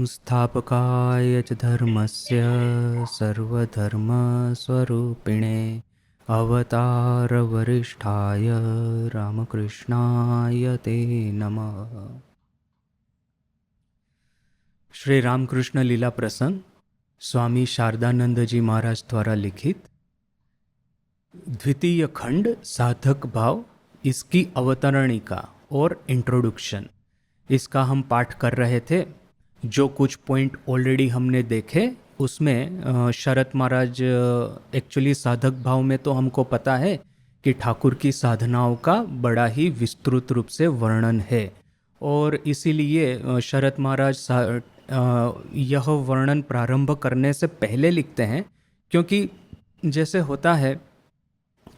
संस्थापकाय च धर्मस्य सर्वधर्मस्वरूपिणे अवतारवरिष्ठाय रामकृष्णाय ते नमः। श्री रामकृष्ण लीला प्रसंग स्वामी शारदानंद जी महाराज द्वारा लिखित द्वितीय खंड साधक भाव, इसकी अवतरणिका और इंट्रोडक्शन, इसका हम पाठ कर रहे थे। जो कुछ पॉइंट ऑलरेडी हमने देखे उसमें शरत महाराज एक्चुअली साधक भाव में तो हमको पता है कि ठाकुर की साधनाओं का बड़ा ही विस्तृत रूप से वर्णन है और इसीलिए शरत महाराज यह वर्णन प्रारंभ करने से पहले लिखते हैं, क्योंकि जैसे होता है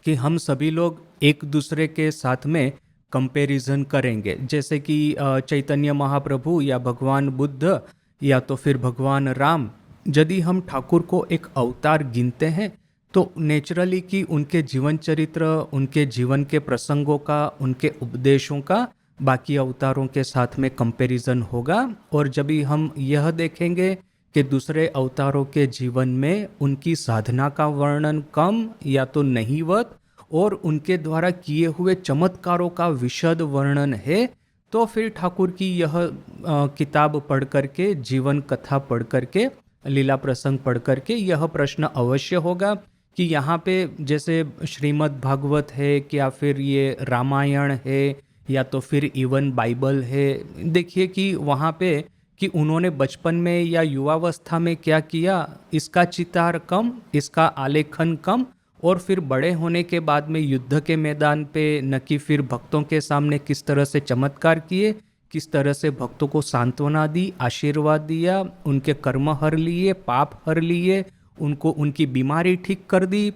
कि हम सभी लोग एक दूसरे के साथ में कंपैरिजन करेंगे, जैसे कि चैतन्य महाप्रभु या भगवान बुद्ध या तो फिर भगवान राम, यदि हम ठाकुर को एक अवतार गिनते हैं तो नेचुरली कि उनके जीवन चरित्र, उनके जीवन के प्रसंगों का, उनके उपदेशों का बाकी अवतारों के साथ में कंपैरिजन होगा। और जब भी हम यह देखेंगे कि दूसरे अवतारों के जीवन में उनकी साधना का वर्णन कम या तो नहीवत और उनके द्वारा किए हुए चमत्कारों का विशद वर्णन है, तो फिर ठाकुर की यह किताब पढ़ करके, जीवन कथा पढ़ करके, लीला प्रसंग पढ़ करके यह प्रश्न अवश्य होगा कि यहाँ पे जैसे श्रीमद् भागवत है या फिर ये रामायण है या तो फिर इवन बाइबल है, देखिए कि वहाँ पे कि उन्होंने बचपन में या युवावस्था में क्या किया, इसका चितार कम, इसका आलेखन कम, और फिर बड़े होने के बाद में युद्ध के मैदान पे न कि फिर भक्तों के सामने किस तरह से चमत्कार किए, किस तरह से भक्तों को सांत्वना दी, आशीर्वाद दिया, उनके कर्म हर लिए, पाप हर लिए, उनको उनकी बीमारी ठीक कर दी,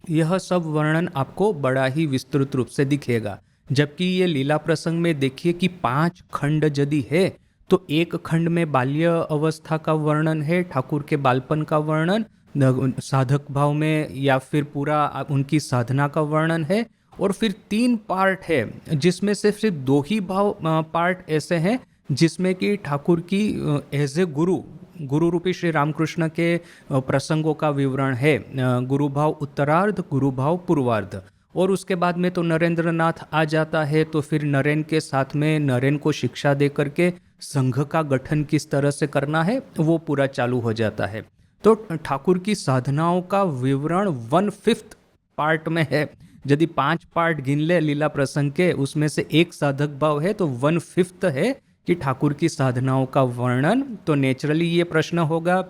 यह सब वर्णन आपको बड़ा ही विस्तृत रूप से दिखेगा। जबकि ये लीला प्रसंग में देखिए कि 5 खंड यदि है तो एक खंड में बाल्य अवस्था का वर्णन है, ठाकुर के बालपन का वर्णन, साधक भाव में या फिर पूरा उनकी साधना का वर्णन है, और फिर 3 पार्ट है जिसमें से सिर्फ 2 ही भाव पार्ट ऐसे हैं जिसमें कि ठाकुर की एज ए गुरु रूपी श्री रामकृष्ण के प्रसंगों का विवरण है। गुरु भाव उत्तरार्ध, गुरु भाव पूर्वार्ध, और उसके बाद में तो नरेंद्र नाथ आ जाता है, तो फिर नरेन के साथ में नरेन को शिक्षा दे करके संघ का गठन किस तरह से करना है वो पूरा चालू हो जाता है। तो ठाकुर की साधनाओं का विवरण 1/5 पार्ट में है। यदि 5 पार्ट गिन ले लीला प्रसंग के, उसमें से एक साधक भाव है तो 1/5 है कि ठाकुर की साधनाओं का वर्णन। तो नेचुरली ये प्रश्न होगा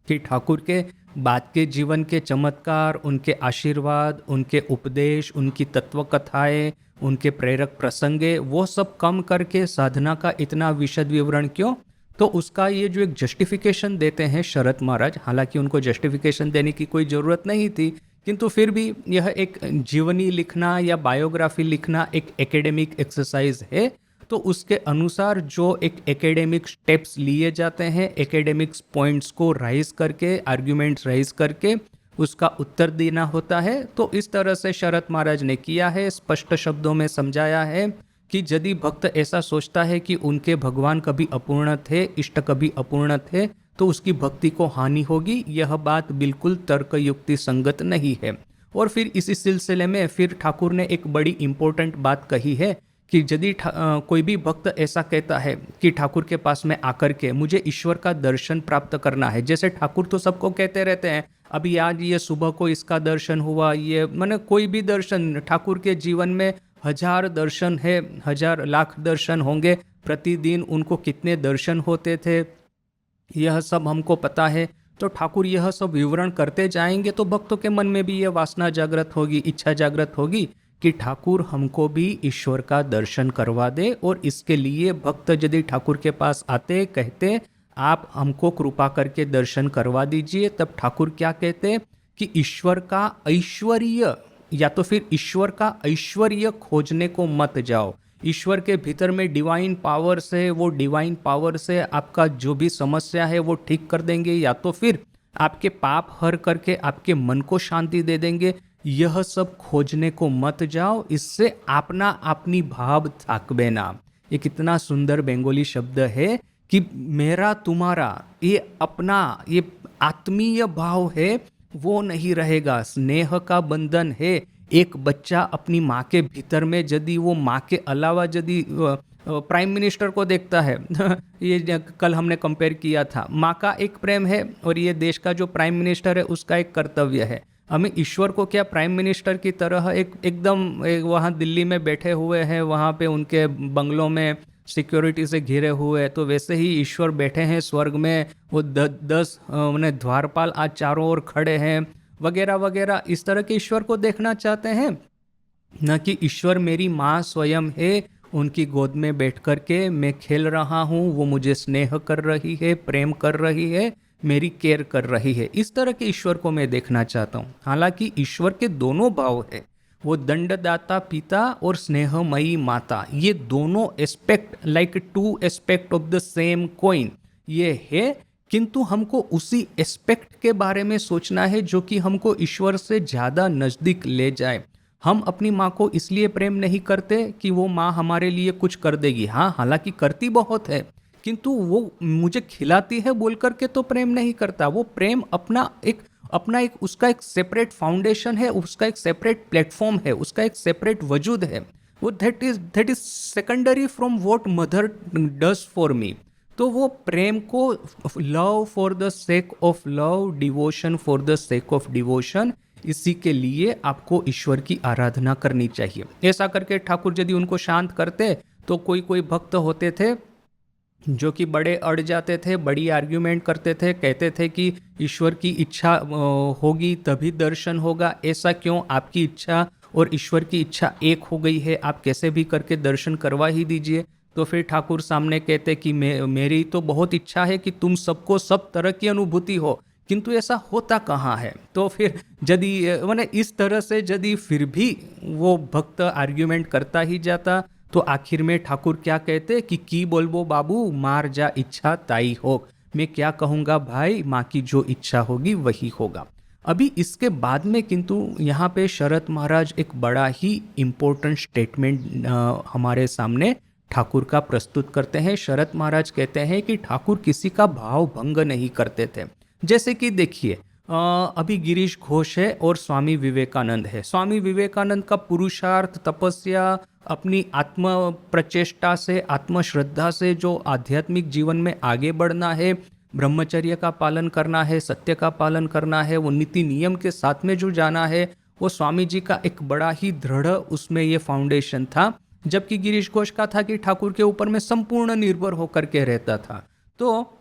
कि ठाकुर के बाद के जीवन के चमत्कार, उनके आशीर्वाद, उनके उपदेश, उनकी तत्व कथाएं, उनके प्रेरक प्रसंगे, वो सब कम करके साधना का इतना विशद विवरण क्यों? तो उसका ये जो एक जस्टिफिकेशन देते हैं शरत महाराज, हालांकि उनको जस्टिफिकेशन देने की कोई ज़रूरत नहीं थी, किंतु फिर भी यह एक जीवनी लिखना या बायोग्राफी लिखना एक एकेडमिक एक्सरसाइज है, तो उसके अनुसार जो एक एकेडमिक स्टेप्स लिए जाते हैं, एकेडमिक्स पॉइंट्स को राइज करके, आर्ग्यूमेंट्स राइज करके उसका उत्तर देना होता है। तो इस तरह से शरत महाराज ने किया है, स्पष्ट शब्दों में समझाया है कि यदि भक्त ऐसा सोचता है कि उनके भगवान कभी अपूर्ण थे, इष्ट कभी अपूर्ण थे, तो उसकी भक्ति को हानि होगी, यह बात बिल्कुल तर्क युक्ति संगत नहीं है। और फिर इसी सिलसिले में फिर ठाकुर ने एक बड़ी इंपॉर्टेंट बात कही है कि यदि कोई भी भक्त ऐसा कहता है कि ठाकुर के पास में आकर के मुझे ईश्वर का दर्शन प्राप्त करना है, जैसे ठाकुर तो सबको कहते रहते हैं, अभी आज ये सुबह को इसका दर्शन हुआ, ये मैंने कोई भी दर्शन, ठाकुर के जीवन में 1000 दर्शन है, 1000 लाख दर्शन होंगे, प्रतिदिन उनको कितने दर्शन होते थे यह सब हमको पता है। तो ठाकुर यह सब विवरण करते जाएंगे तो भक्तों के मन में भी ये वासना जागृत होगी, इच्छा जागृत होगी कि ठाकुर हमको भी ईश्वर का दर्शन करवा दे। और इसके लिए भक्त यदि ठाकुर के पास आते, कहते आप हमको कृपा करके दर्शन करवा दीजिए, तब ठाकुर क्या कहते कि ईश्वर का ऐश्वर्य या तो फिर ईश्वर का ऐश्वर्य खोजने को मत जाओ। ईश्वर के भीतर में डिवाइन पावर से, वो डिवाइन पावर से आपका जो भी समस्या है वो ठीक कर देंगे, या तो फिर आपके पाप हर करके आपके मन को शांति दे देंगे। यह सब खोजने को मत जाओ, इससे अपना अपनी भाव थाकबे ना। ये कितना सुंदर बंगाली शब्द है कि मेरा तुम्हारा ये अपना ये आत्मीय भाव है वो नहीं रहेगा, स्नेह का बंधन है। एक बच्चा अपनी माँ के भीतर में यदि वो माँ के अलावा यदि प्राइम मिनिस्टर को देखता है ये कल हमने कंपेयर किया था, माँ का एक प्रेम है और ये देश का जो प्राइम मिनिस्टर है उसका एक कर्तव्य है। हमें ईश्वर को क्या प्राइम मिनिस्टर की तरह एकदम वहाँ दिल्ली में बैठे हुए हैं, वहाँ पे उनके बंगलों में सिक्योरिटी से घिरे हुए हैं, तो वैसे ही ईश्वर बैठे हैं स्वर्ग में, वो 10 उन्हें द्वारपाल आज चारों ओर खड़े हैं वगैरह वगैरह। इस तरह के ईश्वर को देखना चाहते हैं, न कि ईश्वर मेरी माँ स्वयं है, उनकी गोद में बैठ कर के मैं खेल रहा हूँ, वो मुझे स्नेह कर रही है, प्रेम कर रही है, मेरी केयर कर रही है। इस तरह के ईश्वर को मैं देखना चाहता हूँ। हालांकि ईश्वर के दोनों भाव है, वो दंडदाता पिता और स्नेहमयी माता, ये दोनों aspect like 2 aspect of the same coin ये है, किंतु हमको उसी एस्पेक्ट के बारे में सोचना है जो कि हमको ईश्वर से ज़्यादा नज़दीक ले जाए। हम अपनी माँ को इसलिए प्रेम नहीं करते कि वो माँ हमारे लिए कुछ कर देगी, हाँ हालांकि करती बहुत है, किंतु वो मुझे खिलाती है बोल करके तो प्रेम नहीं करता। वो प्रेम अपना एक उसका एक सेपरेट फाउंडेशन है, उसका एक सेपरेट प्लेटफॉर्म है, उसका एक सेपरेट वजूद है। वो that is secondary from what mother does for me. तो वो प्रेम को love for the sake of love, devotion for the sake of devotion, इसी के लिए आपको ईश्वर की आराधना करनी चाहिए। ऐसा करके ठाकुर यदि उनको शांत करते तो कोई कोई भक्त होते थे जो कि बड़े अड़ जाते थे, बड़ी आर्ग्यूमेंट करते थे, कहते थे कि ईश्वर की इच्छा होगी तभी दर्शन होगा, ऐसा क्यों, आपकी इच्छा और ईश्वर की इच्छा एक हो गई है, आप कैसे भी करके दर्शन करवा ही दीजिए। तो फिर ठाकुर सामने कहते कि मेरी तो बहुत इच्छा है कि तुम सबको सब तरह की अनुभूति हो, किंतु ऐसा होता कहाँ है। तो फिर यदि मैंने इस तरह से यदि फिर भी वो भक्त आर्ग्यूमेंट करता ही जाता तो आखिर में ठाकुर क्या कहते कि की बोलबो बाबू मार जा इच्छा ताई हो, मैं क्या कहूँगा भाई, माँ की जो इच्छा होगी वही होगा। अभी इसके बाद में किंतु यहाँ पे शरत महाराज एक बड़ा ही इम्पोर्टेंट स्टेटमेंट हमारे सामने ठाकुर का प्रस्तुत करते हैं। शरत महाराज कहते हैं कि ठाकुर किसी का भाव भंग नहीं करते थे। जैसे कि देखिए अभी गिरीश घोष है और स्वामी विवेकानंद है। स्वामी विवेकानंद का पुरुषार्थ, तपस्या, अपनी आत्म प्रचेष्टा से, आत्मश्रद्धा से जो आध्यात्मिक जीवन में आगे बढ़ना है, ब्रह्मचर्य का पालन करना है, सत्य का पालन करना है, वो नीति नियम के साथ में जो जाना है, वो स्वामी जी का एक बड़ा ही दृढ़ उसमें ये फाउंडेशन था। जबकि गिरीश घोष का था कि ठाकुर के ऊपर में संपूर्ण निर्भर होकर के रहता था। तो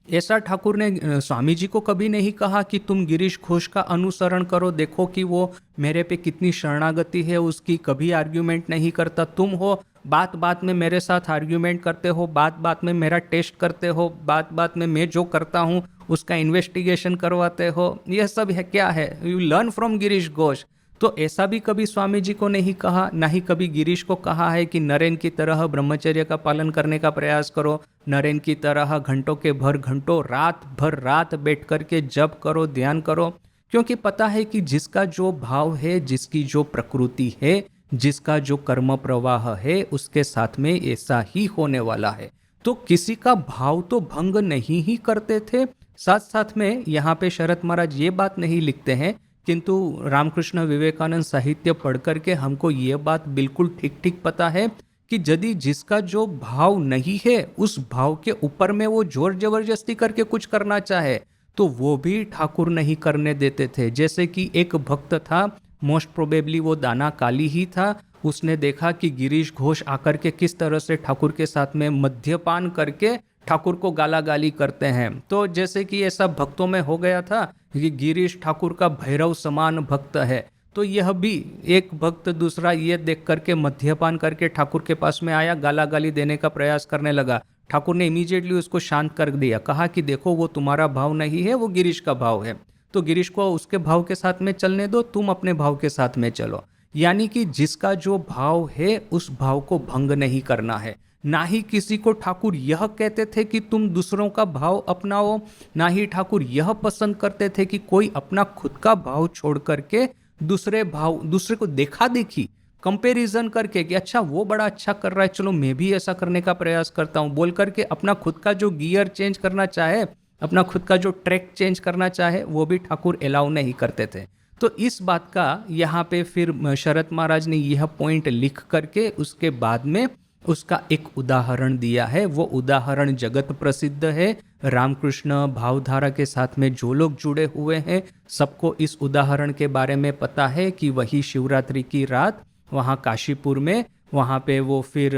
ऐसा ठाकुर ने स्वामी जी को कभी नहीं कहा कि तुम गिरीश घोष का अनुसरण करो, देखो कि वो मेरे पे कितनी शरणागति है उसकी, कभी आर्ग्यूमेंट नहीं करता। तुम हो बात बात में मेरे साथ आर्ग्यूमेंट करते हो, बात बात में मेरा टेस्ट करते हो, बात बात में मैं जो करता हूँ उसका इन्वेस्टिगेशन करवाते हो, यह सब है क्या है, you learn from Girish Ghosh. तो ऐसा भी कभी स्वामी जी को नहीं कहा, ना ही कभी गिरीश को कहा है कि नरेन की तरह ब्रह्मचर्य का पालन करने का प्रयास करो, नरेन की तरह घंटों के भर घंटों रात भर रात बैठ कर के जप करो, ध्यान करो। क्योंकि पता है कि जिसका जो भाव है, जिसकी जो प्रकृति है, जिसका जो कर्म प्रवाह है, उसके साथ में ऐसा ही होने वाला है। तो किसी का भाव तो भंग नहीं ही करते थे। साथ साथ में यहाँ पे शरत महाराज ये बात नहीं लिखते हैं, किंतु रामकृष्ण विवेकानंद साहित्य पढ़ करके हमको ये बात बिल्कुल ठीक ठीक पता है कि यदि जिसका जो भाव नहीं है, उस भाव के ऊपर में वो जोर जबरदस्ती करके कुछ करना चाहे तो वो भी ठाकुर नहीं करने देते थे। जैसे कि एक भक्त था, मोस्ट प्रोबेबली वो दाना काली ही था, उसने देखा कि गिरीश घोष आकर के किस तरह से ठाकुर के साथ में मद्यपान करके ठाकुर को गाला गाली करते हैं। तो जैसे कि ये सब भक्तों में हो गया था कि गिरीश ठाकुर का भैरव समान भक्त है, तो यह भी एक भक्त दूसरा ये देख करके मद्यपान करके ठाकुर के पास में आया, गाला गाली देने का प्रयास करने लगा। ठाकुर ने इमीडिएटली उसको शांत कर दिया, कहा कि देखो वो तुम्हारा भाव नहीं है, वो गिरीश का भाव है, तो गिरीश को उसके भाव के साथ में चलने दो, तुम अपने भाव के साथ में चलो। यानी कि जिसका जो भाव है उस भाव को भंग नहीं करना है। ना ही किसी को ठाकुर यह कहते थे कि तुम दूसरों का भाव अपनाओ, ना ही ठाकुर यह पसंद करते थे कि कोई अपना खुद का भाव छोड़ करके दूसरे को देखा देखी कंपैरिजन करके कि अच्छा वो बड़ा अच्छा कर रहा है, चलो मैं भी ऐसा करने का प्रयास करता हूँ बोल करके अपना खुद का जो गियर चेंज करना चाहे, अपना खुद का जो ट्रैक चेंज करना चाहे, वो भी ठाकुर अलाउ नहीं करते थे। तो इस बात का यहाँ पे फिर शरत महाराज ने यह पॉइंट लिख करके उसके बाद में उसका एक उदाहरण दिया है। वो उदाहरण जगत प्रसिद्ध है। रामकृष्ण भावधारा के साथ में जो लोग जुड़े हुए हैं सबको इस उदाहरण के बारे में पता है कि वही शिवरात्रि की रात वहाँ काशीपुर में, वहाँ पे वो फिर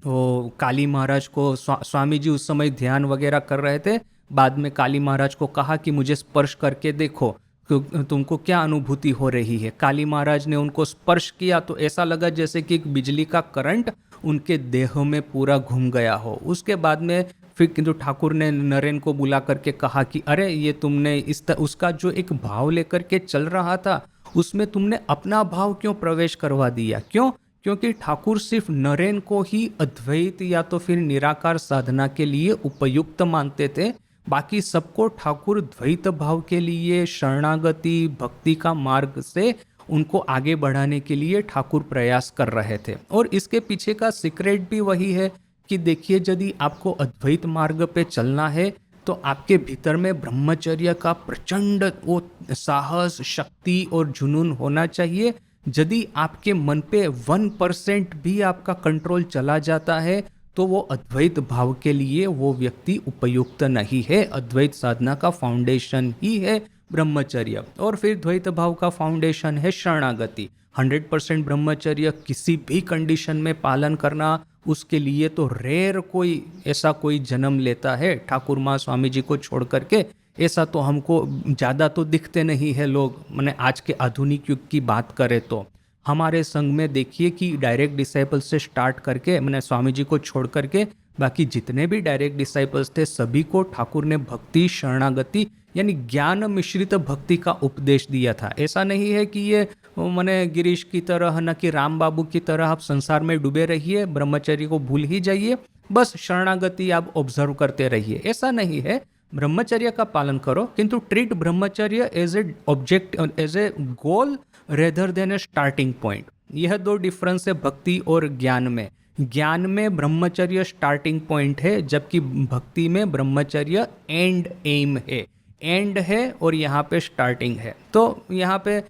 वो काली महाराज को स्वामी जी उस समय ध्यान वगैरह कर रहे थे। बाद में काली महाराज को कहा कि मुझे स्पर्श करके देखो, तुमको क्या अनुभूति हो रही है। काली महाराज ने उनको स्पर्श किया तो ऐसा लगा जैसे कि एक बिजली का करंट उनके देह में पूरा घूम गया हो। उसके बाद में फिर किंतु ठाकुर ने नरेन को बुला करके कहा कि अरे ये तुमने उसका जो एक भाव लेकर के चल रहा था उसमें तुमने अपना भाव क्यों प्रवेश करवा दिया। क्यों? क्योंकि ठाकुर सिर्फ नरेन को ही अद्वैत या तो फिर निराकार साधना के लिए उपयुक्त मानते थे, बाकी सबको ठाकुर द्वैत भाव के लिए शरणागति भक्ति का मार्ग से उनको आगे बढ़ाने के लिए ठाकुर प्रयास कर रहे थे। और इसके पीछे का सीक्रेट भी वही है कि देखिए, यदि आपको अद्वैत मार्ग पे चलना है तो आपके भीतर में ब्रह्मचर्य का प्रचंड वो साहस, शक्ति और जुनून होना चाहिए। यदि आपके मन पे 1% भी आपका कंट्रोल चला जाता है तो वो अद्वैत भाव के लिए वो व्यक्ति उपयुक्त नहीं है। अद्वैत साधना का फाउंडेशन ही है ब्रह्मचर्य, और फिर द्वैत भाव का फाउंडेशन है शरणागति। 100% ब्रह्मचर्य किसी भी कंडीशन में पालन करना, उसके लिए तो रेयर कोई ऐसा कोई जन्म लेता है ठाकुर माँ स्वामी जी को छोड़ करके। ऐसा तो हमको ज़्यादा तो दिखते नहीं है लोग। मैंने आज के आधुनिक युग की बात करें तो हमारे संघ में देखिए कि डायरेक्ट डिसाइपल से स्टार्ट करके मैंने स्वामी जी को छोड़ करके बाकी जितने भी डायरेक्ट डिसाइपल्स थे सभी को ठाकुर ने भक्ति शरणागति यानी ज्ञान मिश्रित भक्ति का उपदेश दिया था। ऐसा नहीं है कि ये मैंने गिरीश की तरह न कि राम बाबू की तरह आप संसार में डूबे रहिए, ब्रह्मचर्य को भूल ही जाइए, बस शरणागति आप ऑब्जर्व करते रहिए। ऐसा नहीं है। ब्रह्मचर्य का पालन करो किंतु treat brahmacharya as a object, as a goal rather than a starting point. यह दो डिफरेंस है भक्ति और ज्ञान में। ज्ञान में ब्रह्मचर्य स्टार्टिंग पॉइंट है, जबकि भक्ति में ब्रह्मचर्य एंड एम है। एंड है और यहाँ पे स्टार्टिंग है। तो यहाँ पे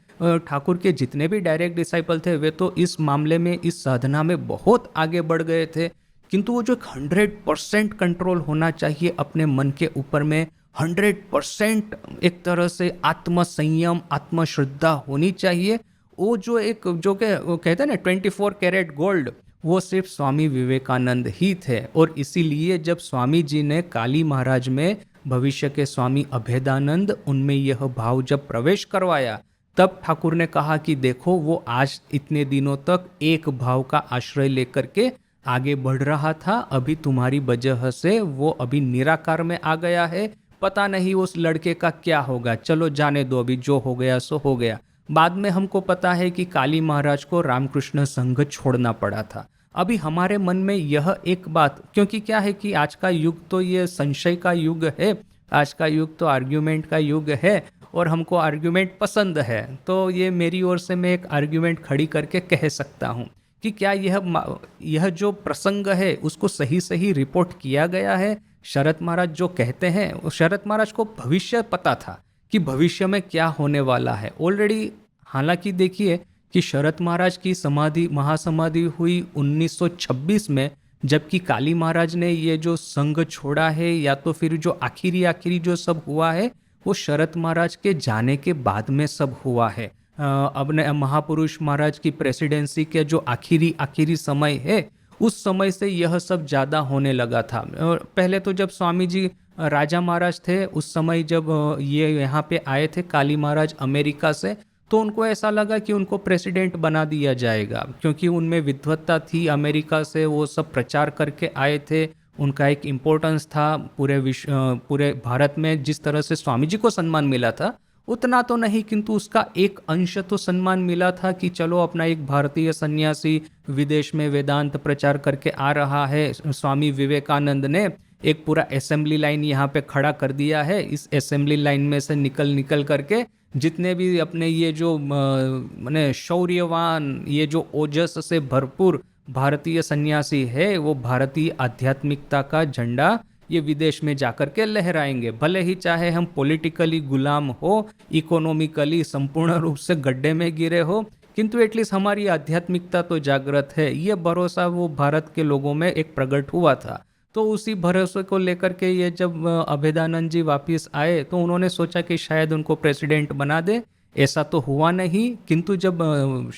ठाकुर के जितने भी डायरेक्ट डिसाइपल थे वे तो इस मामले में, इस साधना में बहुत आगे बढ़ गए थे। किंतु वो जो 100% कंट्रोल होना चाहिए अपने मन के ऊपर में, 100% एक तरह से आत्म संयम, आत्मश्रद्धा होनी चाहिए। वो जो एक जो कहते हैं ना 24 कैरेट गोल्ड, वो सिर्फ स्वामी विवेकानंद ही थे। और इसीलिए जब स्वामी जी ने काली महाराज में भविष्य के स्वामी अभेदानंद, उनमें यह भाव जब प्रवेश करवाया, तब ठाकुर ने कहा कि देखो वो आज इतने दिनों तक एक भाव का आश्रय लेकर के आगे बढ़ रहा था, अभी तुम्हारी वजह से वो अभी निराकार में आ गया है। पता नहीं उस लड़के का क्या होगा, चलो जाने दो, अभी जो हो गया सो हो गया। बाद में हमको पता है कि काली महाराज को रामकृष्ण संघ छोड़ना पड़ा था। अभी हमारे मन में यह एक बात, क्योंकि क्या है कि आज का युग तो ये संशय का युग है, आज का युग तो आर्ग्यूमेंट का युग है और हमको आर्ग्यूमेंट पसंद है। तो ये मेरी ओर से मैं एक आर्ग्यूमेंट खड़ी करके कह सकता हूँ कि क्या यह जो प्रसंग है उसको सही सही रिपोर्ट किया गया है। शरत महाराज जो कहते हैं, शरत महाराज को भविष्य पता था कि भविष्य में क्या होने वाला है ऑलरेडी। हालांकि देखिए कि शरत महाराज की समाधि, महासमाधि हुई 1926 में, जबकि काली महाराज ने ये जो संघ छोड़ा है या तो फिर जो आखिरी जो सब हुआ है वो शरत महाराज के जाने के बाद में सब हुआ है। अब महापुरुष महाराज की प्रेसिडेंसी के जो आखिरी समय है, उस समय से यह सब ज़्यादा होने लगा था। पहले तो जब स्वामी जी राजा महाराज थे, उस समय जब ये यहाँ पे आए थे काली महाराज अमेरिका से, तो उनको ऐसा लगा कि उनको प्रेसिडेंट बना दिया जाएगा, क्योंकि उनमें विद्वत्ता थी। अमेरिका से वो सब प्रचार करके आए थे, उनका एक इम्पोर्टेंस था पूरे भारत में। जिस तरह से स्वामी जी को सम्मान मिला था उतना तो नहीं, किंतु उसका एक अंश तो सम्मान मिला था कि चलो अपना एक भारतीय सन्यासी विदेश में वेदांत प्रचार करके आ रहा है। स्वामी विवेकानंद ने एक पूरा असेंबली लाइन यहाँ पे खड़ा कर दिया है। इस असेंबली लाइन में से निकल करके जितने भी अपने ये जो माने शौर्यवान, ये जो ओजस से भरपूर भारतीय सन्यासी है, वो भारतीय आध्यात्मिकता का झंडा ये विदेश में जाकर के लहराएंगे। भले ही चाहे हम पॉलिटिकली गुलाम हो, इकोनॉमिकली संपूर्ण रूप से गड्ढे में गिरे हो, किंतु एटलीस्ट हमारी आध्यात्मिकता तो जागृत है। ये भरोसा वो भारत के लोगों में एक प्रकट हुआ था। तो उसी भरोसे को लेकर के ये जब अभेदानंद जी वापस आए तो उन्होंने सोचा कि शायद उनको प्रेसिडेंट बना दे। ऐसा तो हुआ नहीं, किंतु जब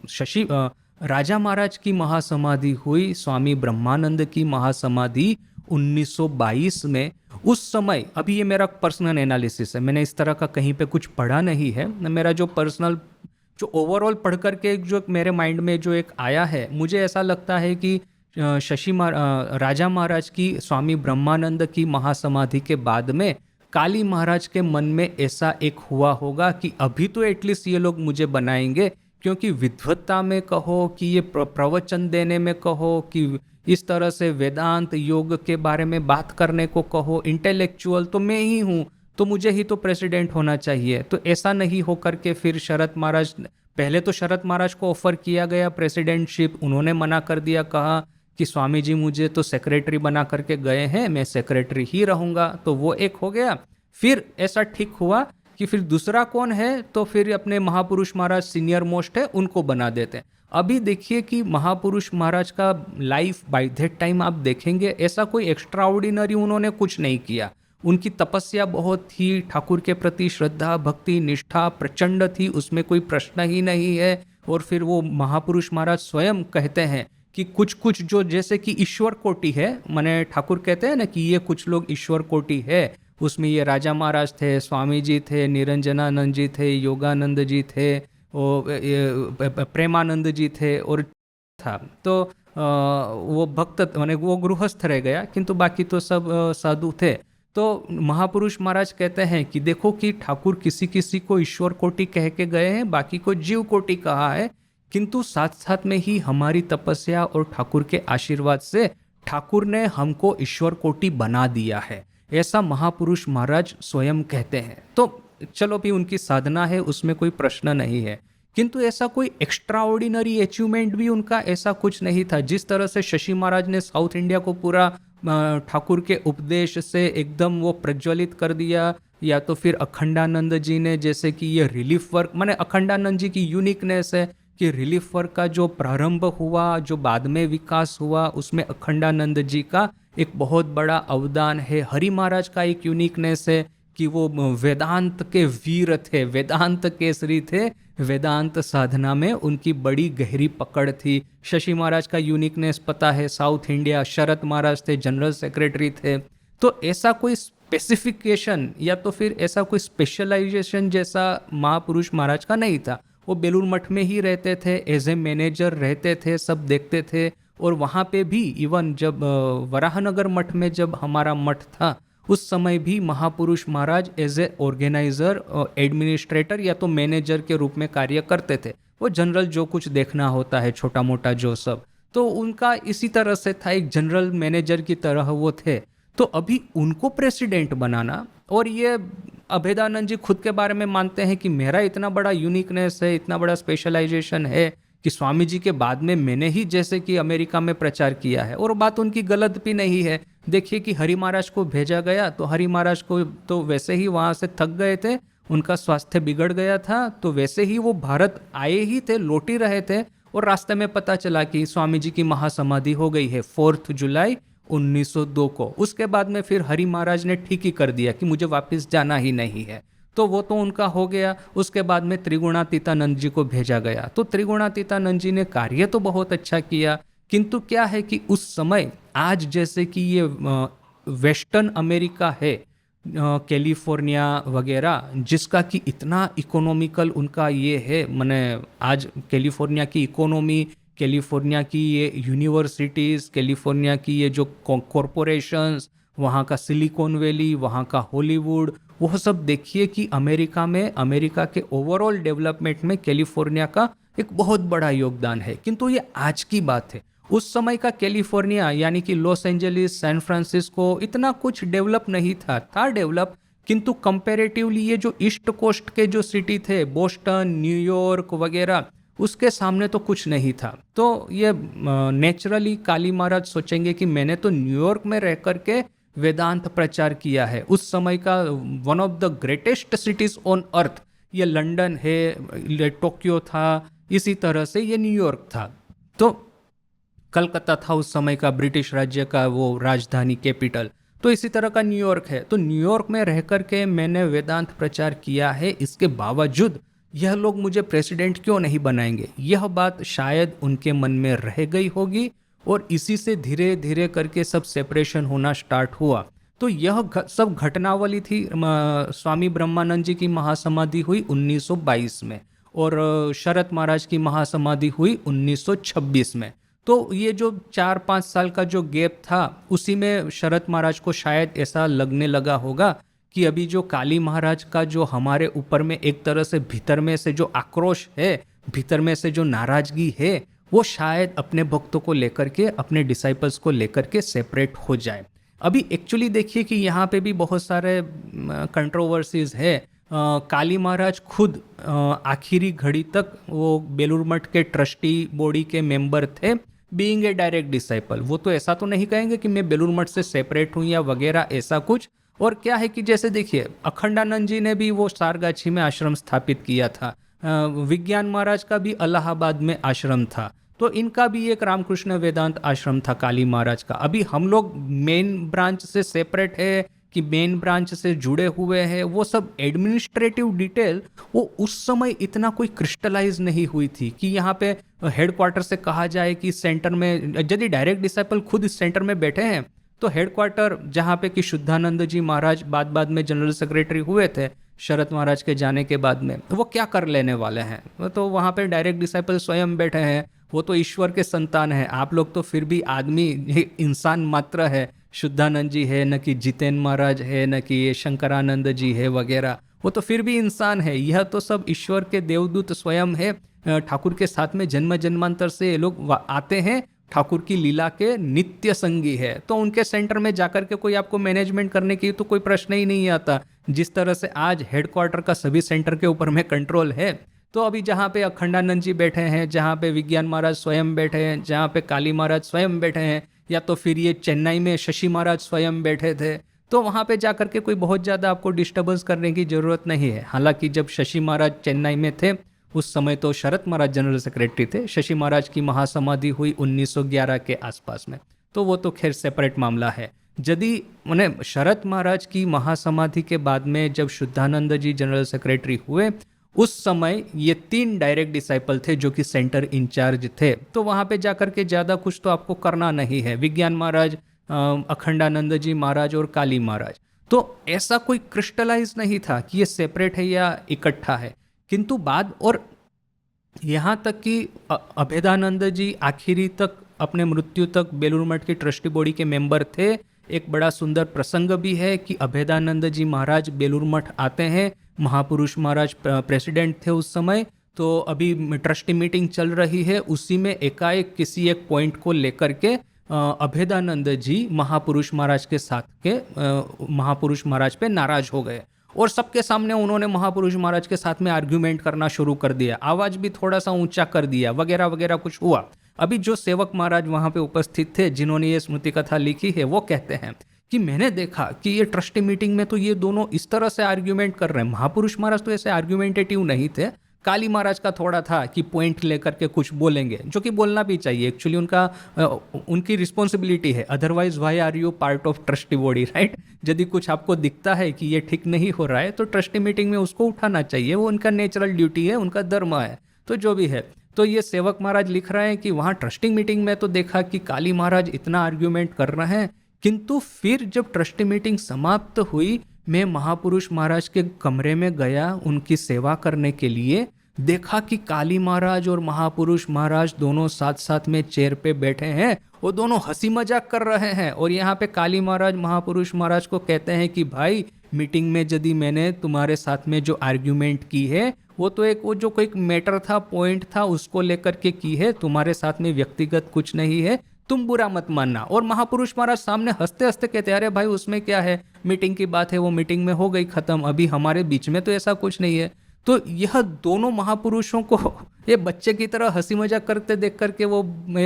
शशि राजा महाराज की महासमाधि हुई, स्वामी ब्रह्मानंद की महासमाधि 1922 में, उस समय, अभी ये मेरा पर्सनल एनालिसिस है, मैंने इस तरह का कहीं पे कुछ पढ़ा नहीं है, मेरा जो पर्सनल जो ओवरऑल पढ़ करके जो मेरे माइंड में जो एक आया है, मुझे ऐसा लगता है कि राजा महाराज की स्वामी ब्रह्मानंद की महासमाधि के बाद में काली महाराज के मन में ऐसा एक हुआ होगा कि अभी तो एटलीस्ट ये लोग मुझे बनाएंगे, क्योंकि विद्वत्ता में कहो कि ये प्रवचन देने में कहो कि इस तरह से वेदांत योग के बारे में बात करने को कहो, इंटेलेक्चुअल तो मैं ही हूँ, तो मुझे ही तो प्रेसिडेंट होना चाहिए। तो ऐसा नहीं हो करके फिर शरद महाराज, पहले तो शरद महाराज को ऑफर किया गया प्रेसिडेंटशिप, उन्होंने मना कर दिया, कहा कि स्वामी जी मुझे तो सेक्रेटरी बना करके गए हैं, मैं सेक्रेटरी ही रहूँगा। तो वो एक हो गया। फिर ऐसा ठीक हुआ कि फिर दूसरा कौन है, तो फिर अपने महापुरुष महाराज सीनियर मोस्ट है, उनको बना देते हैं। अभी देखिए कि महापुरुष महाराज का लाइफ बाय दैट टाइम आप देखेंगे, ऐसा कोई एक्स्ट्रा ऑर्डिनरी उन्होंने कुछ नहीं किया। उनकी तपस्या बहुत थी, ठाकुर के प्रति श्रद्धा भक्ति निष्ठा प्रचंड थी, उसमें कोई प्रश्न ही नहीं है। और फिर वो महापुरुष महाराज स्वयं कहते हैं कि कुछ कुछ जो जैसे कि ईश्वर कोटि है, माने ठाकुर कहते हैं ना कि ये कुछ लोग ईश्वर कोटि है, उसमें ये राजा महाराज थे, स्वामी जी थे, निरंजनानंद जी थे, योगानंद जी थे, प्रेमानंद जी थे, और था तो वो भक्त माने वो गृहस्थ रह गया, किंतु बाकी तो सब साधु थे। तो महापुरुष महाराज कहते हैं कि देखो कि ठाकुर किसी किसी को ईश्वर कोटि कह के गए हैं, बाकी को जीव कोटि कहा है, किंतु साथ साथ में ही हमारी तपस्या और ठाकुर के आशीर्वाद से ठाकुर ने हमको ईश्वर कोटि बना दिया है, ऐसा महापुरुष महाराज स्वयं कहते हैं। तो चलो भी उनकी साधना है, उसमें कोई प्रश्न नहीं है, किंतु ऐसा कोई एक्स्ट्रा ऑर्डिनरी अचीवमेंट भी उनका ऐसा कुछ नहीं था। जिस तरह से शशि महाराज ने साउथ इंडिया को पूरा ठाकुर के उपदेश से एकदम वो प्रज्वलित कर दिया, या तो फिर अखंडानंद जी ने जैसे कि ये रिलीफ वर्क, माने अखंडानंद जी की यूनिकनेस है कि रिलीफ वर्क का जो प्रारंभ हुआ, जो बाद में विकास हुआ, उसमें अखंडानंद जी का एक बहुत बड़ा अवदान है। हरि महाराज का एक यूनिकनेस है कि वो वेदांत के वीर थे, वेदांत केसरी थे, वेदांत साधना में उनकी बड़ी गहरी पकड़ थी। शशि महाराज का यूनिकनेस पता है, साउथ इंडिया, शरद महाराज थे, जनरल सेक्रेटरी थे। तो ऐसा कोई स्पेसिफिकेशन या तो फिर ऐसा कोई स्पेशलाइजेशन जैसा महापुरुष महाराज का नहीं था। वो बेलूर मठ में ही रहते थे, एज ए मैनेजर रहते थे, सब देखते थे। और वहाँ पे भी इवन जब वराहनगर मठ में जब हमारा मठ था, उस समय भी महापुरुष महाराज एज ए ऑर्गेनाइजर, एडमिनिस्ट्रेटर या तो मैनेजर के रूप में कार्य करते थे। वो जनरल जो कुछ देखना होता है छोटा मोटा जो सब, तो उनका इसी तरह से था, एक जनरल मैनेजर की तरह वो थे। तो अभी उनको प्रेसिडेंट बनाना, और ये अभेदानंद जी खुद के बारे में मानते हैं कि मेरा इतना बड़ा यूनिकनेस है, इतना बड़ा स्पेशलाइजेशन है कि स्वामी जी के बाद में मैंने ही जैसे कि अमेरिका में प्रचार किया है। और बात उनकी गलत भी नहीं है। देखिए कि हरि महाराज को भेजा गया, तो हरि महाराज को तो वैसे ही वहाँ से थक गए थे, उनका स्वास्थ्य बिगड़ गया था, तो वैसे ही वो भारत आए ही थे, लौट ही रहे थे, और रास्ते में पता चला कि स्वामी जी की महासमाधि हो गई है 4 जुलाई 1902 को। उसके बाद में फिर हरि महाराज ने ठीक ही कर दिया कि मुझे वापस जाना ही नहीं है, तो वो तो उनका हो गया। उसके बाद में त्रिगुणातीतानंद जी को भेजा गया, तो त्रिगुणातीतानंद जी ने कार्य तो बहुत अच्छा किया, किंतु क्या है कि उस समय आज जैसे कि ये वेस्टर्न अमेरिका है, कैलिफोर्निया वगैरह, जिसका कि इतना इकोनॉमिकल उनका ये है, माने आज कैलिफोर्निया की इकोनॉमी, कैलिफोर्निया की ये यूनिवर्सिटीज़, कैलिफोर्निया की ये जो कॉरपोरेशंस, वहाँ का सिलिकॉन वैली, वहाँ का हॉलीवुड, वो सब देखिए कि अमेरिका में, अमेरिका के ओवरऑल डेवलपमेंट में कैलिफोर्निया का एक बहुत बड़ा योगदान है। किंतु ये आज की बात है। उस समय का कैलिफोर्निया यानी कि लॉस एंजलिस, सैन फ्रांसिस्को इतना कुछ डेवलप नहीं था डेवलप, किंतु कंपैरेटिवली ये जो ईस्ट कोस्ट के जो सिटी थे, बोस्टन, न्यूयॉर्क वगैरह, उसके सामने तो कुछ नहीं था। तो ये नेचुरली काली महाराज सोचेंगे कि मैंने तो न्यूयॉर्क में रह करके वेदांत प्रचार किया है। उस समय का one of the greatest CTs on earth ये लंदन है, ये टोक्यो था, इसी तरह से ये न्यूयॉर्क था। तो कलकत्ता था उस समय का ब्रिटिश राज्य का वो राजधानी कैपिटल। तो इसी तरह का न्यूयॉर्क है। तो न्यूयॉर्क में रह करके मैंने वेदांत प्रचार किया है, इसके बावजूद यह लोग मुझे प्रेसिडेंट क्यों नहीं बनाएंगे? यह बात शायद उनके मन में रह गई होगी और इसी से धीरे धीरे करके सब सेपरेशन होना स्टार्ट हुआ। तो यह सब घटनावली थी। स्वामी ब्रह्मानंद जी की महासमाधि हुई 1922 में और शरद महाराज की महासमाधि हुई 1926 में। तो ये जो 4-5 साल का जो गैप था, उसी में शरद महाराज को शायद ऐसा लगने लगा होगा कि अभी जो काली महाराज का जो हमारे ऊपर में एक तरह से भीतर में से जो आक्रोश है, भीतर में से जो नाराजगी है, वो शायद अपने भक्तों को लेकर के, अपने डिसाइपल्स को लेकर के सेपरेट हो जाए। अभी एक्चुअली देखिए कि यहाँ पे भी बहुत सारे कंट्रोवर्सीज है। काली महाराज खुद आखिरी घड़ी तक वो बेलूर मठ के ट्रस्टी बॉडी के मेंबर थे, बीइंग ए डायरेक्ट डिसाइपल। वो तो ऐसा तो नहीं कहेंगे कि मैं बेलूर मठ से सेपरेट हूँ या वगैरह ऐसा कुछ। और क्या है कि जैसे देखिए, अखंडानंद जी ने भी वो सारगाछी में आश्रम स्थापित किया था, विज्ञान महाराज का भी इलाहाबाद में आश्रम था, तो इनका भी एक रामकृष्ण वेदांत आश्रम था काली महाराज का। अभी हम लोग मेन ब्रांच से सेपरेट है कि मेन ब्रांच से जुड़े हुए हैं, वो सब एडमिनिस्ट्रेटिव डिटेल वो उस समय इतना कोई क्रिस्टलाइज नहीं हुई थी कि यहाँ पे हेडक्वार्टर से कहा जाए कि सेंटर में, यदि डायरेक्ट डिसाइपल खुद इस सेंटर में बैठे हैं तो हेडक्वार्टर जहाँ पे कि शुद्धानंद जी महाराज बाद में जनरल सेक्रेटरी हुए थे शरद महाराज के जाने के बाद में, वो क्या कर लेने वाले हैं? तो वहाँ पे डायरेक्ट डिसाइपल स्वयं बैठे हैं, वो तो ईश्वर के संतान है। आप लोग तो फिर भी आदमी, इंसान मात्र है। शुद्धानंद जी है, न कि जितेंद्र महाराज है, न कि ये शंकरानंद जी है वगैरह, वो तो फिर भी इंसान है। यह तो सब ईश्वर के देवदूत स्वयं है। ठाकुर के साथ में जन्म जन्मांतर से ये लोग आते हैं, ठाकुर की लीला के नित्य संगी है। तो उनके सेंटर में जाकर के कोई आपको मैनेजमेंट करने की तो कोई प्रश्न ही नहीं आता। जिस तरह से आज हेडक्वार्टर का सभी सेंटर के ऊपर में कंट्रोल है, तो अभी जहाँ पे अखंडानंद जी बैठे हैं, जहाँ पे विज्ञान महाराज स्वयं बैठे हैं, जहाँ पे काली महाराज स्वयं बैठे हैं, या तो फिर ये चेन्नई में शशि महाराज स्वयं बैठे थे, तो वहाँ पे जाकर के कोई बहुत ज़्यादा आपको डिस्टर्बेंस करने की ज़रूरत नहीं है। हालांकि जब शशि महाराज चेन्नई में थे उस समय तो शरद महाराज जनरल सेक्रेटरी थे। शशि महाराज की महासमाधि हुई 1911 के आसपास में, तो वो तो खैर सेपरेट मामला है। यदि उन्हें शरद महाराज की महासमाधि के बाद में जब शुद्धानंद जी जनरल सेक्रेटरी हुए, उस समय ये 3 डायरेक्ट डिसाइपल थे जो कि सेंटर इंचार्ज थे। तो वहाँ पे जाकर के ज़्यादा कुछ तो आपको करना नहीं है। विज्ञान महाराज, अखंडानंद जी महाराज और काली महाराज, तो ऐसा कोई क्रिस्टलाइज नहीं था कि ये सेपरेट है या इकट्ठा है। किंतु बाद, और यहाँ तक कि अभेदानंद जी आखिरी तक, अपने मृत्यु तक बेलूर मठ की ट्रस्टी बॉडी के मेंबर थे। एक बड़ा सुंदर प्रसंग भी है कि अभेदानंद जी महाराज बेलूर मठ आते हैं, महापुरुष महाराज प्रेसिडेंट थे उस समय, तो अभी ट्रस्टी मीटिंग चल रही है, उसी में एकाएक किसी एक पॉइंट को लेकर के अभेदानंद जी महापुरुष महाराज के साथ के महापुरुष महाराज पे नाराज हो गए और सबके सामने उन्होंने महापुरुष महाराज के साथ में आर्ग्यूमेंट करना शुरू कर दिया, आवाज भी थोड़ा सा ऊंचा कर दिया वगैरह वगैरह कुछ हुआ। अभी जो सेवक महाराज वहां पे उपस्थित थे जिन्होंने ये स्मृति कथा लिखी है, वो कहते हैं कि मैंने देखा कि ये ट्रस्टी मीटिंग में तो ये दोनों इस तरह से आर्ग्यूमेंट कर रहे हैं। महापुरुष महाराज तो ऐसे आर्ग्यूमेंटेटिव नहीं थे, काली महाराज का थोड़ा था कि पॉइंट लेकर के कुछ बोलेंगे, जो कि बोलना भी चाहिए, एक्चुअली उनकी रिस्पॉन्सिबिलिटी है। Otherwise why are you part of trustee body, right? यदि कुछ आपको दिखता है कि ये ठीक नहीं हो रहा है तो ट्रस्टी मीटिंग में उसको उठाना चाहिए, वो उनका नेचुरल ड्यूटी है, उनका धर्म है। तो जो भी है, तो ये सेवक महाराज लिख रहे हैं कि वहाँ ट्रस्टी मीटिंग में तो देखा कि काली महाराज इतना आर्ग्यूमेंट कर रहे हैं, किंतु फिर जब ट्रस्टी मीटिंग समाप्त हुई, मैं महापुरुष महाराज के कमरे में गया उनकी सेवा करने के लिए, देखा कि काली महाराज और महापुरुष महाराज दोनों साथ साथ में चेयर पे बैठे हैं, वो दोनों हंसी मजाक कर रहे हैं। और यहाँ पे काली महाराज महापुरुष महाराज को कहते हैं कि भाई, मीटिंग में यदि मैंने तुम्हारे साथ में जो आर्ग्यूमेंट की है वो तो वो जो कोई मैटर था, पॉइंट था, उसको लेकर के की है, तुम्हारे साथ में व्यक्तिगत कुछ नहीं है। तुम बुरा मत मानना। और महापुरुष महाराज सामने हंसते हंसते कहते, अरे भाई उसमें क्या है, मीटिंग की बात है, वो मीटिंग में हो गई खत्म, अभी हमारे बीच में तो ऐसा कुछ नहीं है। तो यह दोनों महापुरुषों को ये बच्चे की तरह हंसी मजाक करते देख करके वो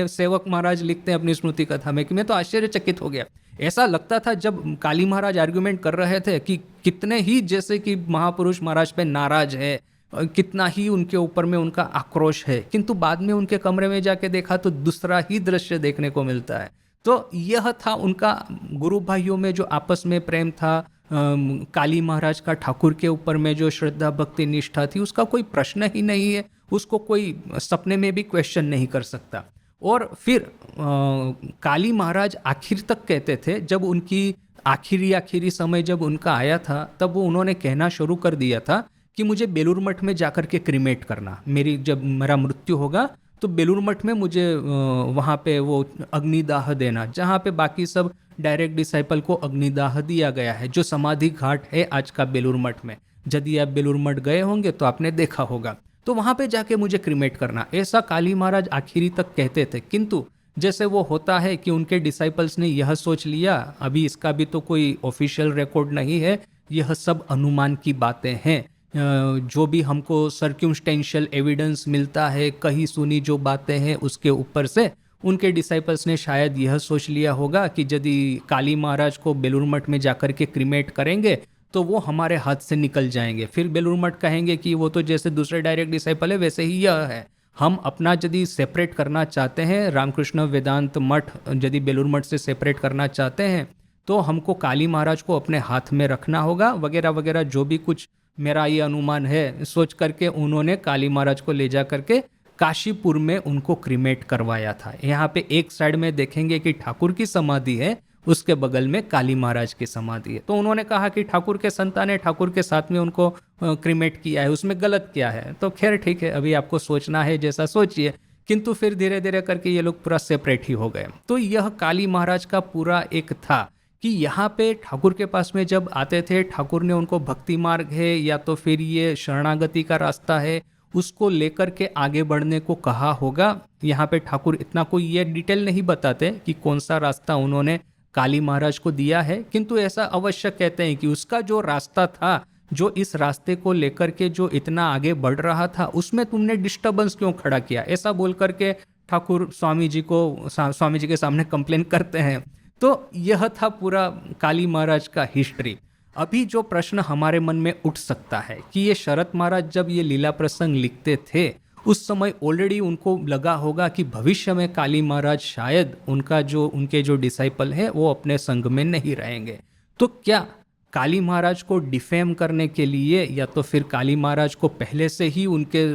सेवक महाराज लिखते हैं अपनी स्मृति कथा में कि मैं तो आश्चर्यचकित हो गया। ऐसा लगता था जब काली महाराज आर्ग्यूमेंट कर रहे थे कि कितने ही जैसे कि महापुरुष महाराज पे नाराज है, कितना ही उनके ऊपर में उनका आक्रोश है, किंतु बाद में उनके कमरे में जाके देखा तो दूसरा ही दृश्य देखने को मिलता है। तो यह था उनका गुरु भाइयों में जो आपस में प्रेम था, काली महाराज का ठाकुर के ऊपर में जो श्रद्धा भक्ति निष्ठा थी, उसका कोई प्रश्न ही नहीं है, उसको कोई सपने में भी क्वेश्चन नहीं कर सकता। और फिर काली महाराज आखिर तक कहते थे, जब उनकी आखिरी समय जब उनका आया था, तब वो उन्होंने कहना शुरू कर दिया था कि मुझे बेलूर मठ में जाकर के क्रीमेट करना, जब मेरा मृत्यु होगा तो बेलूर मठ में मुझे वहाँ पे वो अग्निदाह देना, जहाँ पे बाकी सब डायरेक्ट डिसाइपल को अग्निदाह दिया गया है, जो समाधि घाट है आज का बेलूर मठ में। यदि आप बेलूर मठ गए होंगे तो आपने देखा होगा, तो वहाँ पे जाके मुझे क्रीमेट करना, ऐसा काली महाराज आखिरी तक कहते थे। किंतु जैसे वो होता है कि उनके डिसाइपल्स ने यह सोच लिया, अभी इसका भी तो कोई ऑफिशियल रिकॉर्ड नहीं है, यह सब अनुमान की बातें हैं, जो भी हमको सर्क्यूमस्टेंशियल एविडेंस मिलता है, कहीं सुनी जो बातें हैं उसके ऊपर से उनके डिसाइपल्स ने शायद यह सोच लिया होगा कि यदि काली महाराज को बेलूर मठ में जाकर के क्रीमेट करेंगे तो वो हमारे हाथ से निकल जाएंगे, फिर बेलूर मठ कहेंगे कि वो तो जैसे दूसरे डायरेक्ट डिसाइपल है वैसे ही यह है। हम अपना यदि सेपरेट करना चाहते हैं, रामकृष्ण वेदांत मठ यदि बेलूर मठ से सेपरेट करना चाहते हैं, तो हमको काली महाराज को अपने हाथ में रखना होगा, वगैरह वगैरह, जो भी कुछ मेरा ये अनुमान है सोच करके उन्होंने काली महाराज को ले जा करके काशीपुर में उनको क्रीमेट करवाया था। यहाँ पे एक साइड में देखेंगे कि ठाकुर की समाधि है, उसके बगल में काली महाराज की समाधि है। तो उन्होंने कहा कि ठाकुर के संतान है, ठाकुर के साथ में उनको क्रीमेट किया है, उसमें गलत क्या है। तो खैर ठीक है, अभी आपको सोचना है जैसा सोचिए, किंतु फिर धीरे धीरे करके ये लोग पूरा सेपरेट ही हो गए। तो यह काली महाराज का पूरा एक था कि यहाँ पे ठाकुर के पास में जब आते थे, ठाकुर ने उनको भक्ति मार्ग है या तो फिर ये शरणागति का रास्ता है, उसको लेकर के आगे बढ़ने को कहा होगा। यहाँ पे ठाकुर इतना कोई ये डिटेल नहीं बताते कि कौन सा रास्ता उन्होंने काली महाराज को दिया है, किंतु ऐसा अवश्य कहते हैं कि उसका जो रास्ता था, जो इस रास्ते को लेकर के जो इतना आगे बढ़ रहा था, उसमें तुमने डिस्टर्बेंस क्यों खड़ा किया, ऐसा बोल करके ठाकुर स्वामी जी के सामने कंप्लेन करते हैं। तो यह था पूरा काली महाराज का हिस्ट्री। अभी जो प्रश्न हमारे मन में उठ सकता है कि ये शरत महाराज जब ये लीला प्रसंग लिखते थे, उस समय ऑलरेडी उनको लगा होगा कि भविष्य में काली महाराज शायद उनके जो डिसाइपल है वो अपने संग में नहीं रहेंगे। तो क्या काली महाराज को डिफेम करने के लिए या तो फिर काली महाराज को पहले से ही उनके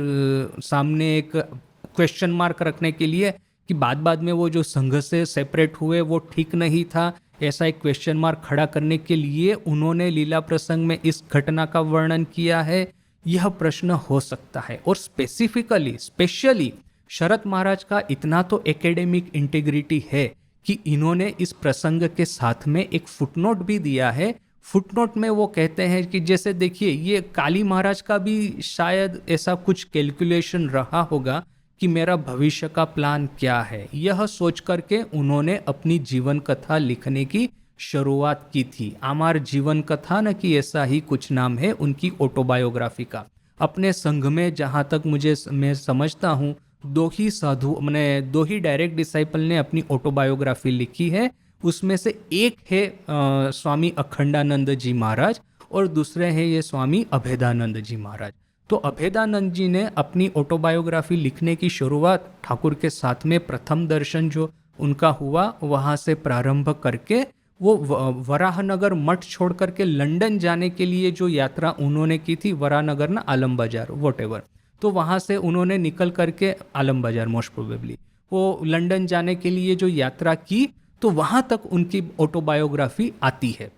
सामने एक क्वेश्चन मार्क रखने के लिए कि बाद में वो जो संघ से सेपरेट हुए वो ठीक नहीं था, ऐसा एक क्वेश्चन मार्क खड़ा करने के लिए उन्होंने लीला प्रसंग में इस घटना का वर्णन किया है, यह प्रश्न हो सकता है। और स्पेशली शरत महाराज का इतना तो एकेडमिक इंटीग्रिटी है कि इन्होंने इस प्रसंग के साथ में एक फुटनोट भी दिया है। फुटनोट में वो कहते हैं कि जैसे देखिए, ये काली महाराज का भी शायद ऐसा कुछ कैलकुलेशन रहा होगा कि मेरा भविष्य का प्लान क्या है, यह सोच करके उन्होंने अपनी जीवन कथा लिखने की शुरुआत की थी। आमार जीवन कथा न कि ऐसा ही कुछ नाम है उनकी ऑटोबायोग्राफी का। अपने संघ में जहाँ तक मैं समझता हूँ, दो ही डायरेक्ट डिसाइपल ने अपनी ऑटोबायोग्राफी लिखी है। उसमें से एक है स्वामी अखंडानंद जी महाराज और दूसरे हैं ये स्वामी अभेदानंद जी महाराज। तो अभेदानंद जी ने अपनी ऑटोबायोग्राफी लिखने की शुरुआत ठाकुर के साथ में प्रथम दर्शन जो उनका हुआ वहाँ से प्रारंभ करके वो वराहनगर मठ छोड़ करके लंदन जाने के लिए जो यात्रा उन्होंने की थी, वराहनगर ना आलम बाजार वॉटेवर, तो वहाँ से उन्होंने निकल करके आलम बाजार मोस्ट प्रोबेबली वो लंदन जाने के लिए जो यात्रा की, तो वहाँ तक उनकी ऑटोबायोग्राफी आती है।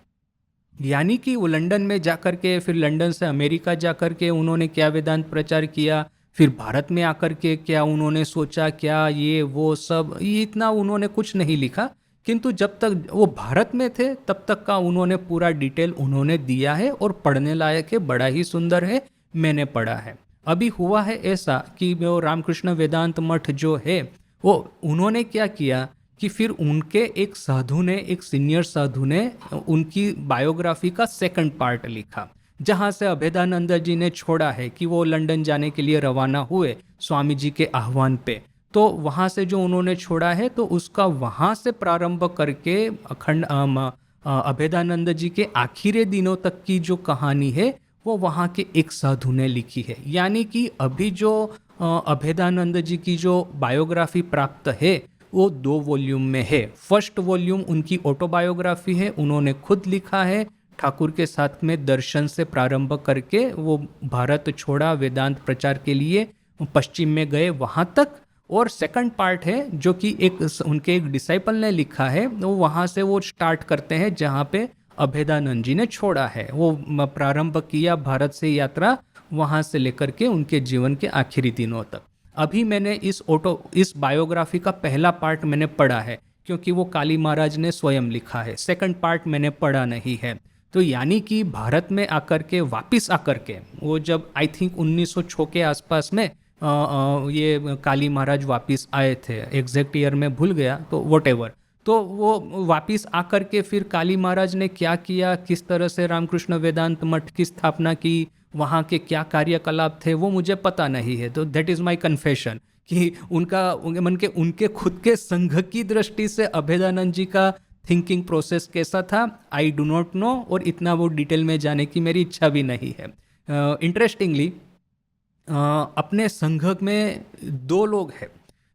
यानी कि वो लंदन में जाकर के, फिर लंदन से अमेरिका जाकर के उन्होंने क्या वेदांत प्रचार किया, फिर भारत में आकर के क्या उन्होंने सोचा, क्या ये वो सब, ये इतना उन्होंने कुछ नहीं लिखा। किंतु जब तक वो भारत में थे तब तक का उन्होंने पूरा डिटेल उन्होंने दिया है और पढ़ने लायक है, बड़ा ही सुंदर है, मैंने पढ़ा है। अभी हुआ है ऐसा कि वो रामकृष्ण वेदांत मठ जो है वो उन्होंने क्या किया कि फिर उनके एक साधु ने, एक सीनियर साधु ने उनकी बायोग्राफी का सेकंड पार्ट लिखा, जहाँ से अभेदानंद जी ने छोड़ा है कि वो लंदन जाने के लिए रवाना हुए स्वामी जी के आह्वान पे। तो वहाँ से जो उन्होंने छोड़ा है तो उसका वहाँ से प्रारंभ करके अभेदानंद जी के आखिरी दिनों तक की जो कहानी है वो वहाँ के एक साधु ने लिखी है। यानी कि अभी जो अभेदानंद जी की जो बायोग्राफी प्राप्त है वो 2 वॉल्यूम में है। फर्स्ट वॉल्यूम उनकी ऑटोबायोग्राफी है, उन्होंने खुद लिखा है, ठाकुर के साथ में दर्शन से प्रारंभ करके वो भारत छोड़ा, वेदांत प्रचार के लिए पश्चिम में गए वहाँ तक। और सेकंड पार्ट है जो कि उनके एक डिसाइपल ने लिखा है, वो वहाँ से वो स्टार्ट करते हैं जहाँ पे अभेदानंद जी ने छोड़ा है। वो प्रारंभ किया भारत से यात्रा, वहाँ से लेकर के उनके जीवन के आखिरी दिनों तक। अभी मैंने इस बायोग्राफी का पहला पार्ट मैंने पढ़ा है, क्योंकि वो काली महाराज ने स्वयं लिखा है। सेकंड पार्ट मैंने पढ़ा नहीं है। तो यानी कि भारत में आकर के, वापस आकर के, वो जब आई थिंक 1906 के आसपास में ये काली महाराज वापस आए थे, एग्जैक्ट ईयर में भूल गया, तो वॉटेवर। तो वो वापस आकर के फिर काली महाराज ने क्या किया, किस तरह से रामकृष्ण वेदांत मठ की स्थापना की, वहाँ के क्या कार्यकलाप थे, वो मुझे पता नहीं है। तो दैट इज़ माय कन्फेशन कि उनके खुद के संघ की दृष्टि से अभेदानंद जी का थिंकिंग प्रोसेस कैसा था, आई डू नॉट नो, और इतना वो डिटेल में जाने की मेरी इच्छा भी नहीं है। इंटरेस्टिंगली अपने संघ में 2 लोग हैं।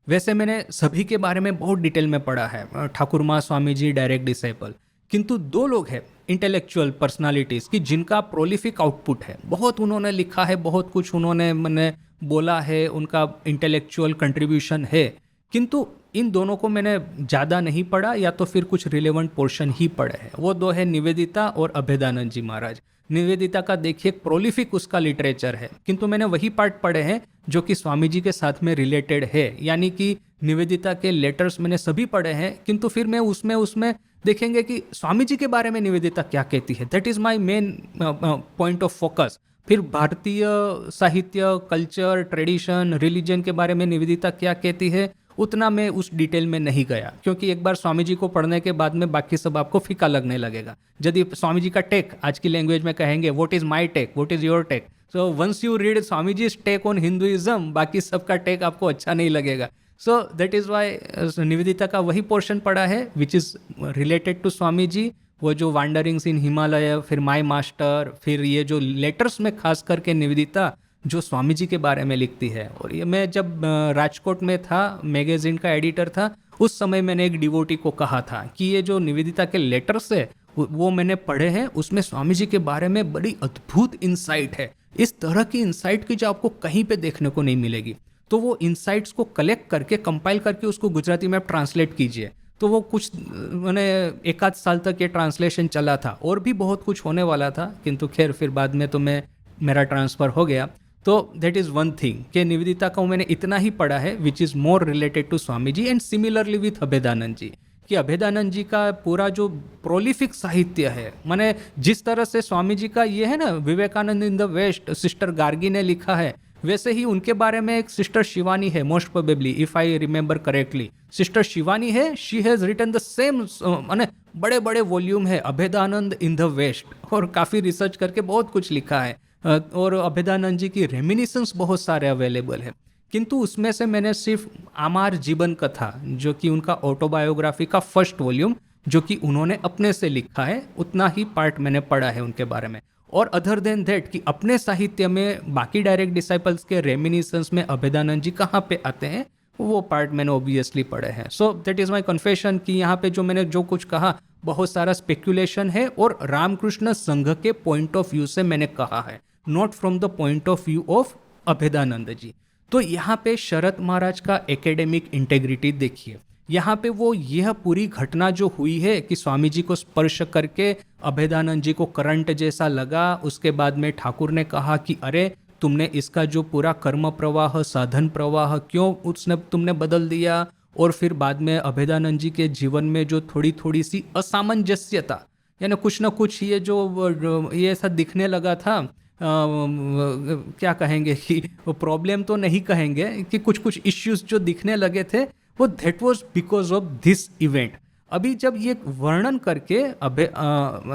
वैसे मैंने सभी के बारे में बहुत डिटेल में पढ़ा है, ठाकुर माँ स्वामी जी डायरेक्ट डिसाइपल, किंतु 2 लोग हैं इंटेलेक्चुअल पर्सनालिटीज़ की जिनका प्रोलिफिक आउटपुट है। बहुत उन्होंने लिखा है, बहुत कुछ उन्होंने मैंने बोला है, उनका इंटेलेक्चुअल कंट्रीब्यूशन है, किंतु इन दोनों को मैंने ज़्यादा नहीं पढ़ा, या तो फिर कुछ रिलेवेंट पोर्शन ही पढ़े हैं। वो 2 है निवेदिता और अभेदानंद जी महाराज। निवेदिता का देखिए प्रोलिफिक उसका लिटरेचर है, किंतु मैंने वही पार्ट पढ़े हैं जो कि स्वामी जी के साथ में रिलेटेड है। यानी कि निवेदिता के लेटर्स मैंने सभी पढ़े हैं, किंतु फिर मैं उसमें देखेंगे कि स्वामी जी के बारे में निवेदिता क्या कहती है। That is my main point of focus. फिर भारतीय साहित्य, कल्चर, ट्रेडिशन, रिलीजन के बारे में निवेदिता क्या कहती है, उतना मैं उस डिटेल में नहीं गया, क्योंकि एक बार स्वामी जी को पढ़ने के बाद में बाकी सब आपको फीका लगने लगेगा। यदि स्वामी जी का टेक आज की लैंग्वेज में कहेंगे, what is my take, what is your take, so once you read Swami ji take on Hinduism, बाकी सबका टेक आपको अच्छा नहीं लगेगा। So that is why Nivedita का वही पोर्शन पढ़ा है which is related to Swami ji. वो जो वांडरिंग्स इन हिमालय, फिर माय मास्टर, फिर ये जो लेटर्स में खास करके निवेदिता जो स्वामी जी के बारे में लिखती है। और ये मैं जब राजकोट में था, मैगजीन का एडिटर था, उस समय मैंने एक डिवोटी को कहा था कि ये जो निवेदिता के लेटर्स है वो मैंने पढ़े हैं, उसमें स्वामी जी के बारे में बड़ी अद्भुत इंसाइट है, इस तरह की इंसाइट की जो आपको कहीं पे देखने को नहीं मिलेगी। तो वो इंसाइट्स को कलेक्ट करके, कंपाइल करके उसको गुजराती में आप ट्रांसलेट कीजिए। तो वो कुछ मैंने 1 आध साल तक ये ट्रांसलेशन चला था, और भी बहुत कुछ होने वाला था, किंतु खैर फिर बाद में तो मेरा ट्रांसफ़र हो गया। तो दैट इज़ वन थिंग कि निवेदिता का मैंने इतना ही पढ़ा है which is more related to Swami ji. And similarly with Abhedananda ji, कि अभेदानंद जी का पूरा जो प्रोलिफिक साहित्य है, माने जिस तरह से स्वामी जी का ये है ना, Vivekananda in the west sister Gargi ने लिखा है, वैसे ही उनके बारे में एक सिस्टर शिवानी है, most probably if I remember correctly, sister Shivani है, she has written the same, माने बड़े बड़े वॉल्यूम है अभेदानंद इन द वेस्ट, और काफ़ी रिसर्च करके बहुत कुछ लिखा है। और अभेदानंद जी की रेमिनिसेंस बहुत सारे अवेलेबल है, किंतु उसमें से मैंने सिर्फ आमार जीवन कथा, जो कि उनका ऑटोबायोग्राफी का फर्स्ट वॉल्यूम, जो कि उन्होंने अपने से लिखा है, उतना ही पार्ट मैंने पढ़ा है उनके बारे में। और अदर देन दैट कि अपने साहित्य में बाकी डायरेक्ट डिसाइपल्स के रेमिनिसेंस में अभेदानंद जी कहाँ पे आते हैं, वो पार्ट मैंने ऑब्वियसली पढ़े हैं। सो दैट इज़ माय कन्फेशन कि यहाँ पे जो मैंने जो कुछ कहा बहुत सारा स्पेक्यूलेशन है, और रामकृष्ण संघ के पॉइंट ऑफ व्यू से मैंने कहा है, not from the point of view of Abhedananda ji. तो यहाँ पे शरद महाराज का एकेडमिक इंटेग्रिटी देखिए, यहाँ पे वो यह पूरी घटना जो हुई है कि स्वामी जी को स्पर्श करके अभेदानंद जी को करंट जैसा लगा, उसके बाद में ठाकुर ने कहा कि अरे तुमने इसका जो पूरा कर्म प्रवाह, साधन प्रवाह क्यों तुमने बदल दिया। और फिर बाद में अभेदानंद जी के जीवन में जो थोड़ी थोड़ी सी असामंजस्यता, यानी कुछ ना कुछ ये ऐसा दिखने लगा था, क्या कहेंगे कि प्रॉब्लम तो नहीं कहेंगे, कि कुछ कुछ इश्यूज जो दिखने लगे थे, वो that was because of this event. अभी जब ये वर्णन करके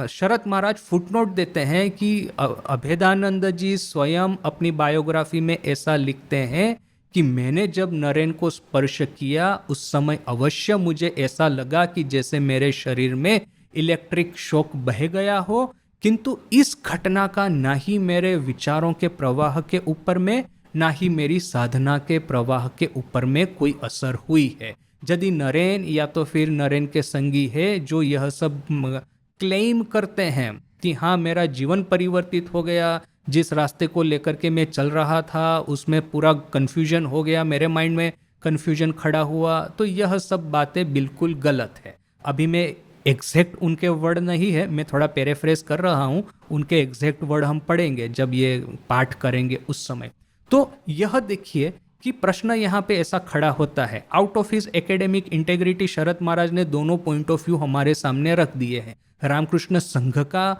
शरत महाराज फुटनोट देते हैं कि अभेदानंद जी स्वयं अपनी बायोग्राफी में ऐसा लिखते हैं कि मैंने जब नरेन को स्पर्श किया उस समय अवश्य मुझे ऐसा लगा कि जैसे मेरे शरीर में इलेक्ट्रिक शॉक बह गया हो, किंतु इस घटना का ना ही मेरे विचारों के प्रवाह के ऊपर में ना ही मेरी साधना के प्रवाह के ऊपर में कोई असर हुई है। यदि नरेन या तो फिर नरेन के संगी है जो यह सब क्लेम करते हैं कि हाँ मेरा जीवन परिवर्तित हो गया, जिस रास्ते को लेकर के मैं चल रहा था उसमें पूरा कन्फ्यूजन हो गया, मेरे माइंड में कन्फ्यूजन खड़ा हुआ, तो यह सब बातें बिल्कुल गलत है। अभी मैं एग्जैक्ट उनके वर्ड नहीं है, मैं थोड़ा पैराफ्रेज कर रहा हूँ, उनके एग्जैक्ट वर्ड हम पढ़ेंगे जब ये पाठ करेंगे उस समय। तो यह देखिए कि प्रश्न यहाँ पे ऐसा खड़ा होता है। Out of his academic integrity Sharat Maharaj ने दोनों पॉइंट ऑफ व्यू हमारे सामने रख दिए हैं, रामकृष्ण संघ का,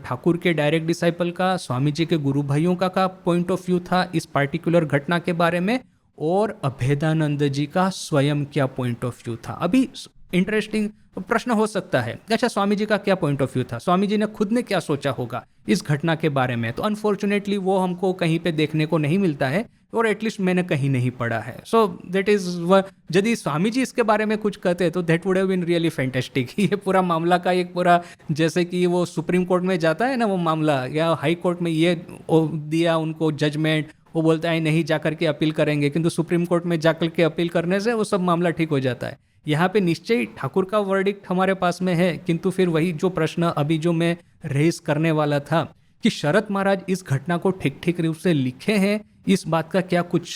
ठाकुर के डायरेक्ट डिसाइपल का, स्वामी जी के गुरु भाइयों का पॉइंट ऑफ व्यू था इस पार्टिकुलर घटना के बारे में, और अभेदानंद जी का स्वयं क्या पॉइंट ऑफ व्यू था। अभी इंटरेस्टिंग प्रश्न हो सकता है, अच्छा स्वामी जी का क्या पॉइंट ऑफ व्यू था, स्वामी जी ने खुद ने क्या सोचा होगा इस घटना के बारे में। तो अनफॉर्चुनेटली वो हमको कहीं पे देखने को नहीं मिलता है, और एटलीस्ट मैंने कहीं नहीं पढ़ा है। सो दैट इज, यदि स्वामी जी इसके बारे में कुछ कहते तो that would have been really fantastic. ये पूरा मामला का एक पूरा, जैसे कि वो सुप्रीम कोर्ट में जाता है ना वो मामला, या हाई कोर्ट में ये दिया उनको जजमेंट, वो बोलता है नहीं जाकर के अपील करेंगे, किंतु सुप्रीम कोर्ट में जाकर के अपील करने से वो सब मामला ठीक हो जाता है। यहाँ पे निश्चय ठाकुर का वर्डिक्ट हमारे पास में है, किंतु फिर वही जो प्रश्न अभी जो मैं रेज करने वाला था कि शरत महाराज इस घटना को ठीक ठीक रूप से लिखे हैं, इस बात का क्या कुछ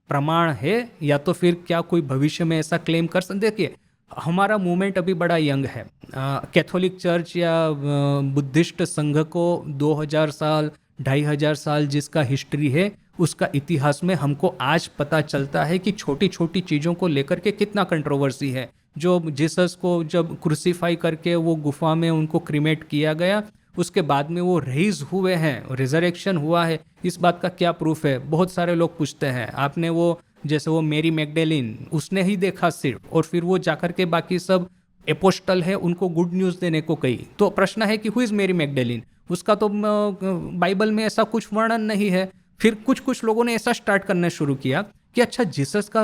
प्रमाण है, या तो फिर क्या कोई भविष्य में ऐसा क्लेम कर सकते। देखिए हमारा मूवमेंट अभी बड़ा यंग है, कैथोलिक चर्च या बुद्धिस्ट संघ को 2000 साल 2500 साल जिसका हिस्ट्री है, उसका इतिहास में हमको आज पता चलता है कि छोटी छोटी चीज़ों को लेकर के कितना कंट्रोवर्सी है। जो जीसस को जब क्रूसीफाई करके वो गुफा में उनको क्रीमेट किया गया, उसके बाद में वो रेज हुए हैं, रिजरेक्शन हुआ है, इस बात का क्या प्रूफ है। बहुत सारे लोग पूछते हैं, आपने वो जैसे वो मेरी मैग्डेलिन उसने ही देखा सिर्फ, और फिर वो जाकर के बाकी सब एपोस्टल है उनको गुड न्यूज़ देने को कही। तो प्रश्न है कि हु इज़ मेरी मैग्डेलिन, उसका तो बाइबल में ऐसा कुछ वर्णन नहीं है। फिर कुछ लोगों ने ऐसा स्टार्ट करना शुरू किया कि अच्छा जीसस का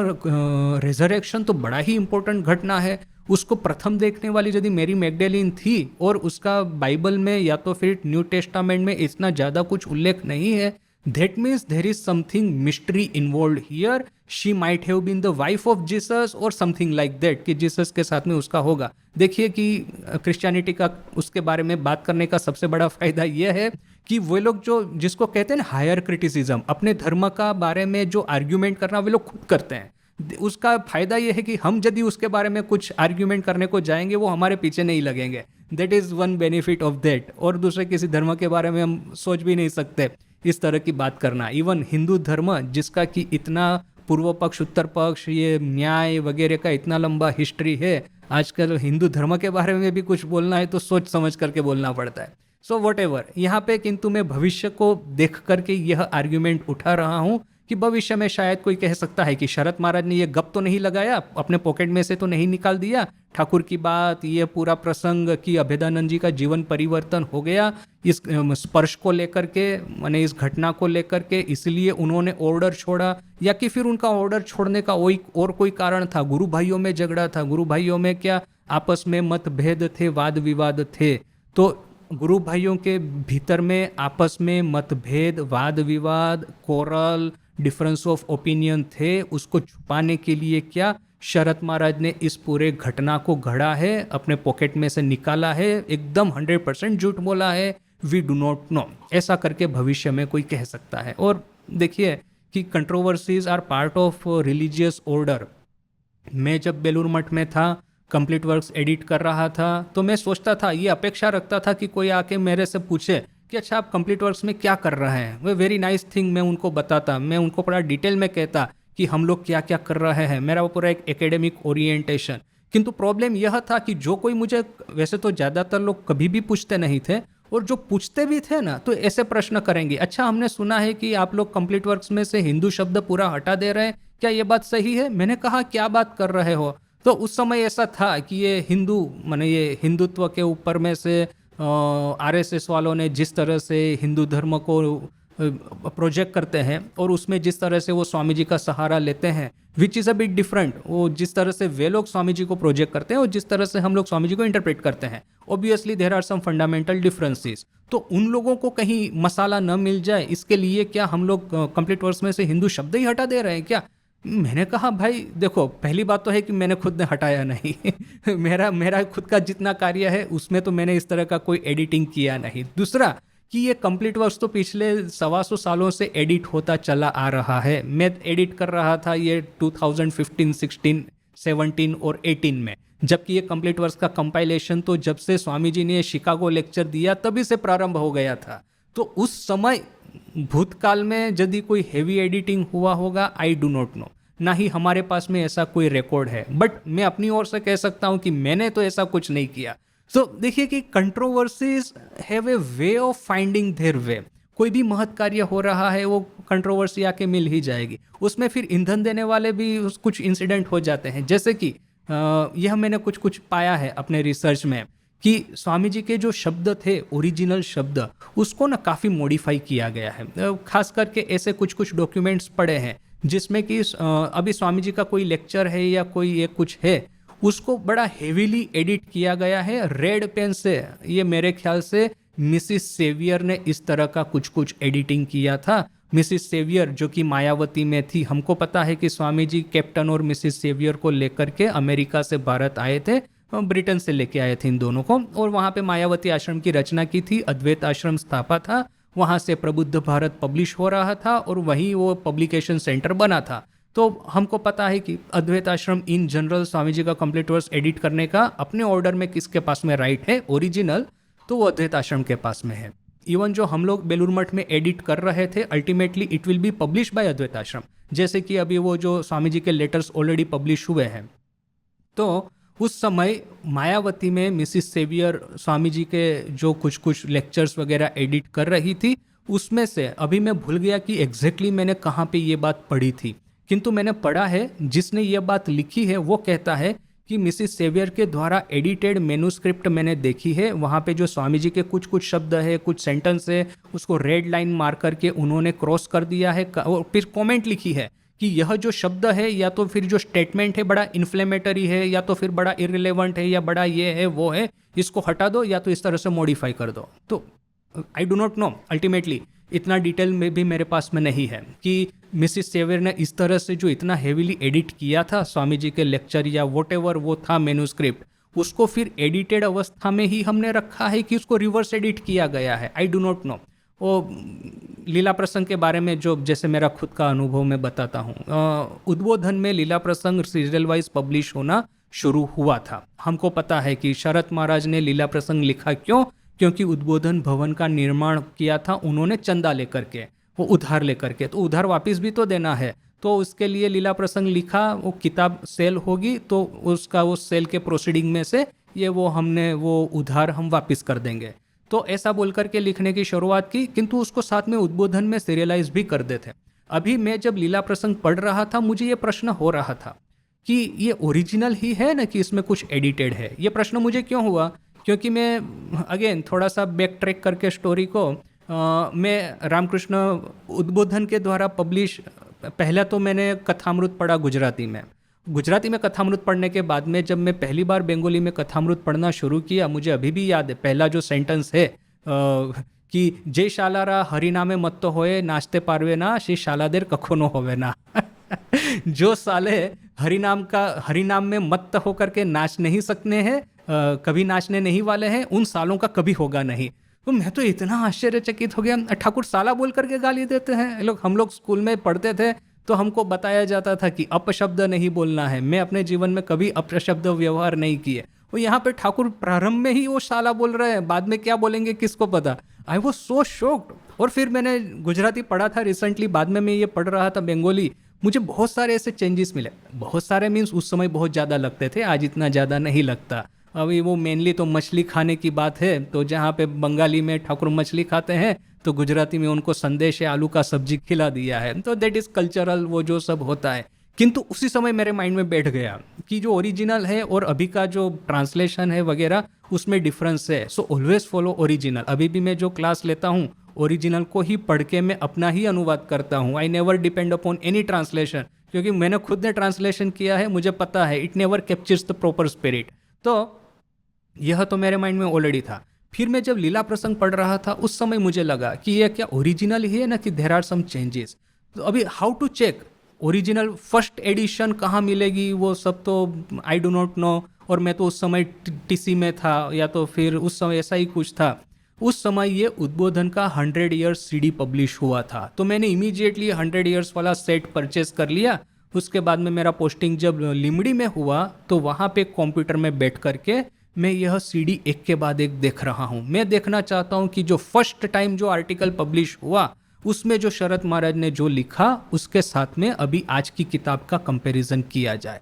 रिजरेक्शन तो बड़ा ही इंपॉर्टेंट घटना है, उसको प्रथम देखने वाली यदि मेरी मैग्डेलिन थी और उसका बाइबल में या तो फिर न्यू टेस्टामेंट में इतना ज़्यादा कुछ उल्लेख नहीं है, that means there is something mystery involve here, she might have been the wife of Jesus और समथिंग लाइक दैट, कि जीसस के साथ में उसका होगा। देखिए कि क्रिश्चियनिटी का उसके बारे में बात करने का सबसे बड़ा फायदा यह है कि वे लोग जो जिसको कहते हैं ना हायर क्रिटिसिज्म, अपने धर्म का बारे में जो आर्ग्यूमेंट करना वे लोग खुद करते हैं। उसका फायदा यह है कि हम यदि उसके बारे में कुछ आर्ग्यूमेंट करने को जाएंगे वो हमारे पीछे नहीं लगेंगे, that is one benefit of that. और दूसरे किसी धर्म के बारे में हम सोच भी नहीं सकते इस तरह की बात करना। इवन हिंदू धर्म जिसका कि इतना पूर्व पक्ष उत्तर पक्ष ये न्याय वगैरह का इतना लंबा हिस्ट्री है, आजकल हिंदू धर्म के बारे में भी कुछ बोलना है तो सोच समझ करके बोलना पड़ता है। सो व्हाटएवर, यहाँ पे किंतु मैं भविष्य को देख करके यह आर्ग्यूमेंट उठा रहा हूँ कि भविष्य में शायद कोई कह सकता है कि शरत महाराज ने ये गप तो नहीं लगाया, अपने पॉकेट में से तो नहीं निकाल दिया ठाकुर की बात, ये पूरा प्रसंग कि अभेदानंद जी का जीवन परिवर्तन हो गया इस स्पर्श को लेकर के, माने इस घटना को लेकर के, इसलिए उन्होंने ऑर्डर छोड़ा, या कि फिर उनका ऑर्डर छोड़ने का और कोई कारण था, गुरु भाइयों में झगड़ा था, गुरु भाइयों में क्या आपस में मतभेद थे, वाद विवाद थे। तो गुरु भाइयों के भीतर में आपस में मतभेद, वाद विवाद, कोरल, डिफरेंस ऑफ ओपिनियन थे, उसको छुपाने के लिए क्या शरत महाराज ने इस पूरे घटना को गढ़ा है, अपने पॉकेट में से निकाला है, एकदम 100% झूठ बोला है, वी डू नॉट नो, ऐसा करके भविष्य में कोई कह सकता है। और देखिए कि controversies are part of religious order. मैं जब बेलूर मठ में था, कंप्लीट वर्क्स एडिट कर रहा था, तो मैं सोचता था, ये अपेक्षा रखता था कि कोई आके मेरे से पूछे कि अच्छा आप कंप्लीट वर्क्स में क्या कर रहे हैं, वो वेरी नाइस थिंग, मैं उनको बताता, मैं उनको बड़ा डिटेल में कहता कि हम लोग क्या क्या कर रहे हैं, मेरा वो पूरा एक एकेडमिक ओरिएंटेशन। किंतु प्रॉब्लम यह था कि जो कोई मुझे, वैसे तो ज़्यादातर लोग कभी भी पूछते नहीं थे, और जो पूछते भी थे ना तो ऐसे प्रश्न करेंगे, अच्छा हमने सुना है कि आप लोग कंप्लीट वर्क्स में से हिंदू शब्द पूरा हटा दे रहे हैं, क्या ये बात सही है? मैंने कहा क्या बात कर रहे हो? तो उस समय ऐसा था कि ये हिंदू माने ये हिंदुत्व के ऊपर में से आरएसएस वालों ने जिस तरह से हिंदू धर्म को प्रोजेक्ट करते हैं और उसमें जिस तरह से वो स्वामी जी का सहारा लेते हैं, which is a bit different. वो जिस तरह से वे लोग स्वामी जी को प्रोजेक्ट करते हैं और जिस तरह से हम लोग स्वामी जी को इंटरप्रेट करते हैं, obviously there are some fundamental differences. तो उन लोगों को कहीं मसाला न मिल जाए इसके लिए क्या हम लोग कंप्लीट वर्स में से हिंदू शब्द ही हटा दे रहे हैं क्या? मैंने कहा भाई देखो, पहली बात तो है कि मैंने खुद ने हटाया नहीं मेरा खुद का जितना कार्य है उसमें तो मैंने इस तरह का कोई एडिटिंग किया नहीं। दूसरा कि ये कंप्लीट वर्क्स तो पिछले 125 सालों से एडिट होता चला आ रहा है। मैं एडिट कर रहा था ये 2015, 16, 17 और 18 में, जबकि ये कंप्लीट वर्क्स का कंपाइलेशन तो जब से स्वामी जी ने शिकागो लेक्चर दिया तभी से प्रारंभ हो गया था। तो उस समय भूतकाल में यदि कोई हेवी एडिटिंग हुआ होगा, आई डू नॉट नो, ना ही हमारे पास में ऐसा कोई रिकॉर्ड है। बट मैं अपनी ओर से कह सकता हूं कि मैंने तो ऐसा कुछ नहीं किया। सो देखिए कि controversies have a way of finding their way. कोई भी महत् कार्य हो रहा है वो कंट्रोवर्सी आके मिल ही जाएगी। उसमें फिर ईंधन देने वाले भी कुछ इंसिडेंट हो जाते हैं, जैसे कि यह मैंने कुछ कुछ पाया है अपने रिसर्च में कि स्वामी जी के जो शब्द थे, ओरिजिनल शब्द, उसको ना काफ़ी मॉडिफाई किया गया है। खास करके ऐसे कुछ कुछ डॉक्यूमेंट्स पड़े हैं जिसमें कि अभी स्वामी जी का कोई लेक्चर है या कोई ये कुछ है, उसको बड़ा हेवीली एडिट किया गया है रेड पेन से। ये मेरे ख्याल से मिसिस सेवियर ने इस तरह का कुछ कुछ एडिटिंग किया था। मिसिस सेवियर जो कि मायावती में थी, हमको पता है कि स्वामी जी कैप्टन और मिसिस सेवियर को लेकर के अमेरिका से भारत आए थे, ब्रिटेन से लेके आए थे इन दोनों को, और वहाँ पे मायावती आश्रम की रचना की थी, अद्वैत आश्रम स्थापा था, वहाँ से प्रबुद्ध भारत पब्लिश हो रहा था और वहीं वो पब्लिकेशन सेंटर बना था। तो हमको पता है कि अद्वैत आश्रम इन जनरल स्वामी जी का कंप्लीट वर्स एडिट करने का अपने ऑर्डर में किसके पास में राइट है ओरिजिनल, तो वो अद्वैत आश्रम के पास में है। इवन जो हम लोग बेलूर मठ में एडिट कर रहे थे, ultimately it will be publish by Advaita Ashrama, जैसे कि अभी वो जो स्वामी जी के लेटर्स ऑलरेडी पब्लिश हुए हैं। तो उस समय मायावती में मिसिस सेवियर स्वामी जी के जो कुछ कुछ लेक्चर्स वगैरह एडिट कर रही थी, उसमें से अभी मैं भूल गया कि एग्जैक्टली मैंने कहाँ पे ये बात पढ़ी थी, किंतु मैंने पढ़ा है, जिसने ये बात लिखी है वो कहता है कि मिसिस सेवियर के द्वारा एडिटेड मेनूस्क्रिप्ट मैंने देखी है। वहाँ पे जो स्वामी जी के कुछ कुछ शब्द है, कुछ सेंटेंस है, उसको रेड लाइन मार करके उन्होंने क्रॉस कर दिया है और फिर कमेंट लिखी है कि यह जो शब्द है या तो फिर जो स्टेटमेंट है बड़ा इन्फ्लेमेटरी है, या तो फिर बड़ा इररिलेवेंट है, या बड़ा ये है वो है, इसको हटा दो या तो इस तरह से मॉडिफाई कर दो। तो I do not no, ultimately इतना डिटेल में भी मेरे पास में नहीं है कि मिसिस सेवियर ने इस तरह से जो इतना हेवीली एडिट किया था स्वामी जी के लेक्चर या वॉटेवर वो था मेनूस्क्रिप्ट, उसको फिर एडिटेड अवस्था में ही हमने रखा है कि उसको रिवर्स एडिट किया गया है। I do not no. वो लीला प्रसंग के बारे में जो जैसे मेरा खुद का अनुभव मैं बताता हूँ, उद्बोधन में लीला प्रसंग सीरियल वाइज पब्लिश होना शुरू हुआ था। हमको पता है कि शरत महाराज ने लीला प्रसंग लिखा क्यों, क्योंकि उद्बोधन भवन का निर्माण किया था उन्होंने चंदा लेकर के, वो उधार लेकर के, तो उधार वापस भी तो देना है, तो उसके लिए लीला प्रसंग लिखा। वो किताब सेल होगी तो उसका वो सेल के प्रोसीडिंग में से ये वो हमने वो उधार हम वापस कर देंगे, तो ऐसा बोल करके लिखने की शुरुआत की, किंतु उसको साथ में उद्बोधन में सीरियलाइज भी कर देते। अभी मैं जब लीला प्रसंग पढ़ रहा था, मुझे ये प्रश्न हो रहा था कि ये ओरिजिनल ही है ना कि इसमें कुछ एडिटेड है। ये प्रश्न मुझे क्यों हुआ, क्योंकि मैं अगेन थोड़ा सा बैक ट्रैक करके स्टोरी को मैं रामकृष्ण उद्बोधन के द्वारा पब्लिश, पहला तो मैंने कथामृत पढ़ा गुजराती में कथामृत पढ़ने के बाद में जब मैं पहली बार बंगाली में कथामृत पढ़ना शुरू किया, मुझे अभी भी याद है पहला जो सेंटेंस है कि जे शालारा हरिनामे मत्त होए नाचते पारवे ना शी शालादेर कखनो होवे ना जो साले हरिनाम में मत्त होकर के नाच नहीं सकते हैं, कभी नाचने नहीं वाले हैं, उन सालों का कभी होगा नहीं। तो मैं तो इतना आश्चर्यचकित हो गया, ठाकुर साला बोल करके गाली देते हैं लोग। हम लोग स्कूल में पढ़ते थे तो हमको बताया जाता था कि अपशब्द नहीं बोलना है। मैं अपने जीवन में कभी अपशब्द व्यवहार नहीं किए, वो यहाँ पे ठाकुर प्रारंभ में ही वो शाला बोल रहे हैं, बाद में क्या बोलेंगे किसको पता। I was so shocked. और फिर मैंने गुजराती पढ़ा था रिसेंटली, बाद में मैं ये पढ़ रहा था बंगाली, मुझे बहुत सारे ऐसे चेंजेस मिले। बहुत सारे मीन्स उस समय बहुत ज़्यादा लगते थे, आज इतना ज़्यादा नहीं लगता। अभी वो मेनली तो मछली खाने की बात है, तो जहाँ पे बंगाली में ठाकुर मछली खाते हैं तो गुजराती में उनको संदेश है आलू का सब्जी खिला दिया है, तो दैट इज़ कल्चरल, वो जो सब होता है। किंतु उसी समय मेरे माइंड में बैठ गया कि जो ओरिजिनल है और अभी का जो ट्रांसलेशन है वगैरह उसमें डिफरेंस है, सो ऑलवेज फॉलो ओरिजिनल। अभी भी मैं जो क्लास लेता हूँ ओरिजिनल को ही पढ़ के मैं अपना ही अनुवाद करता हूँ। I never depend upon any translation, क्योंकि मैंने खुद ने ट्रांसलेशन किया है, मुझे पता है it never captures the proper spirit. तो यह तो मेरे माइंड में ऑलरेडी था। फिर मैं जब लीला प्रसंग पढ़ रहा था उस समय मुझे लगा कि यह क्या ओरिजिनल ही है ना, कि देयर आर सम चेंजेस। तो अभी how to check original first edition कहाँ मिलेगी, वो सब तो आई डू नॉट नो। और मैं तो उस समय टीसी में था, या तो फिर उस समय ऐसा ही कुछ था। उस समय ये उद्बोधन का 100 ईयर्स सीडी पब्लिश हुआ था, तो मैंने इमीडिएटली 100 ईयर्स वाला सेट परचेस कर लिया। उसके बाद में मेरा पोस्टिंग जब लिमड़ी में हुआ तो वहाँ पे कंप्यूटर में बैठ करके मैं यह सीडी एक के बाद एक देख रहा हूँ। मैं देखना चाहता हूँ कि जो फर्स्ट टाइम जो आर्टिकल पब्लिश हुआ उसमें जो शरद महाराज ने जो लिखा उसके साथ में अभी आज की किताब का कंपैरिजन किया जाए।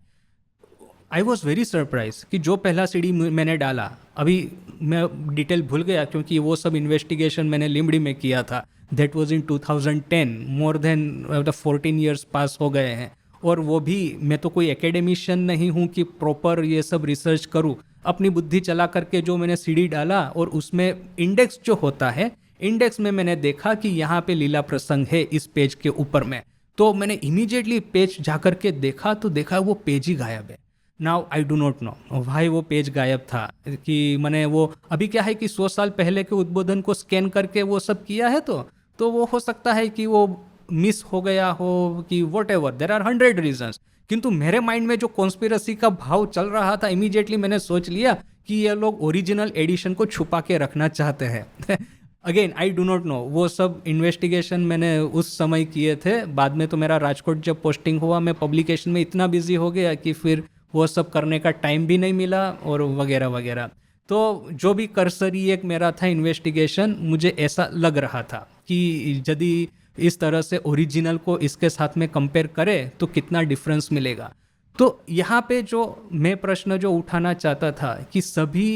आई वॉज वेरी सरप्राइज कि जो पहला सीडी मैंने डाला, अभी मैं डिटेल भूल गया क्योंकि वो सब इन्वेस्टिगेशन मैंने लिमड़ी में किया था। That was in 2010, more than 14 years पास हो गए हैं। और वो भी मैं तो कोई एकेडमिशियन नहीं हूँ कि प्रॉपर ये सब रिसर्च करूँ। अपनी बुद्धि चला करके जो मैंने सीडी डाला और उसमें इंडेक्स जो होता है, इंडेक्स में मैंने देखा कि यहाँ पे लीला प्रसंग है इस पेज के ऊपर में। तो मैंने इमीडिएटली पेज जा करके देखा तो देखा वो पेज ही गायब है। Now I do not no भाई वो पेज गायब था कि मैंने वो अभी क्या है कि 100 साल पहले के उद्बोधन को स्कैन करके वो सब किया है, तो वो हो सकता है कि वो मिस हो गया हो कि whatever, there are 100 reasons. किंतु मेरे माइंड में जो कॉन्स्पिरसी का भाव चल रहा था, इमीडिएटली मैंने सोच लिया कि ये लोग ओरिजिनल एडिशन को छुपा के रखना चाहते हैं। Again I do not no, वो सब इन्वेस्टिगेशन मैंने उस समय किए थे। बाद में तो मेरा राजकोट जब पोस्टिंग हुआ मैं पब्लिकेशन में इतना बिजी हो गया कि फिर वो सब करने का टाइम भी नहीं मिला और वगैरह वगैरह। तो जो भी कर्सरी एक मेरा था इन्वेस्टिगेशन, मुझे ऐसा लग रहा था कि यदि इस तरह से ओरिजिनल को इसके साथ में कंपेयर करें तो कितना डिफरेंस मिलेगा। तो यहाँ पे जो मैं प्रश्न जो उठाना चाहता था कि सभी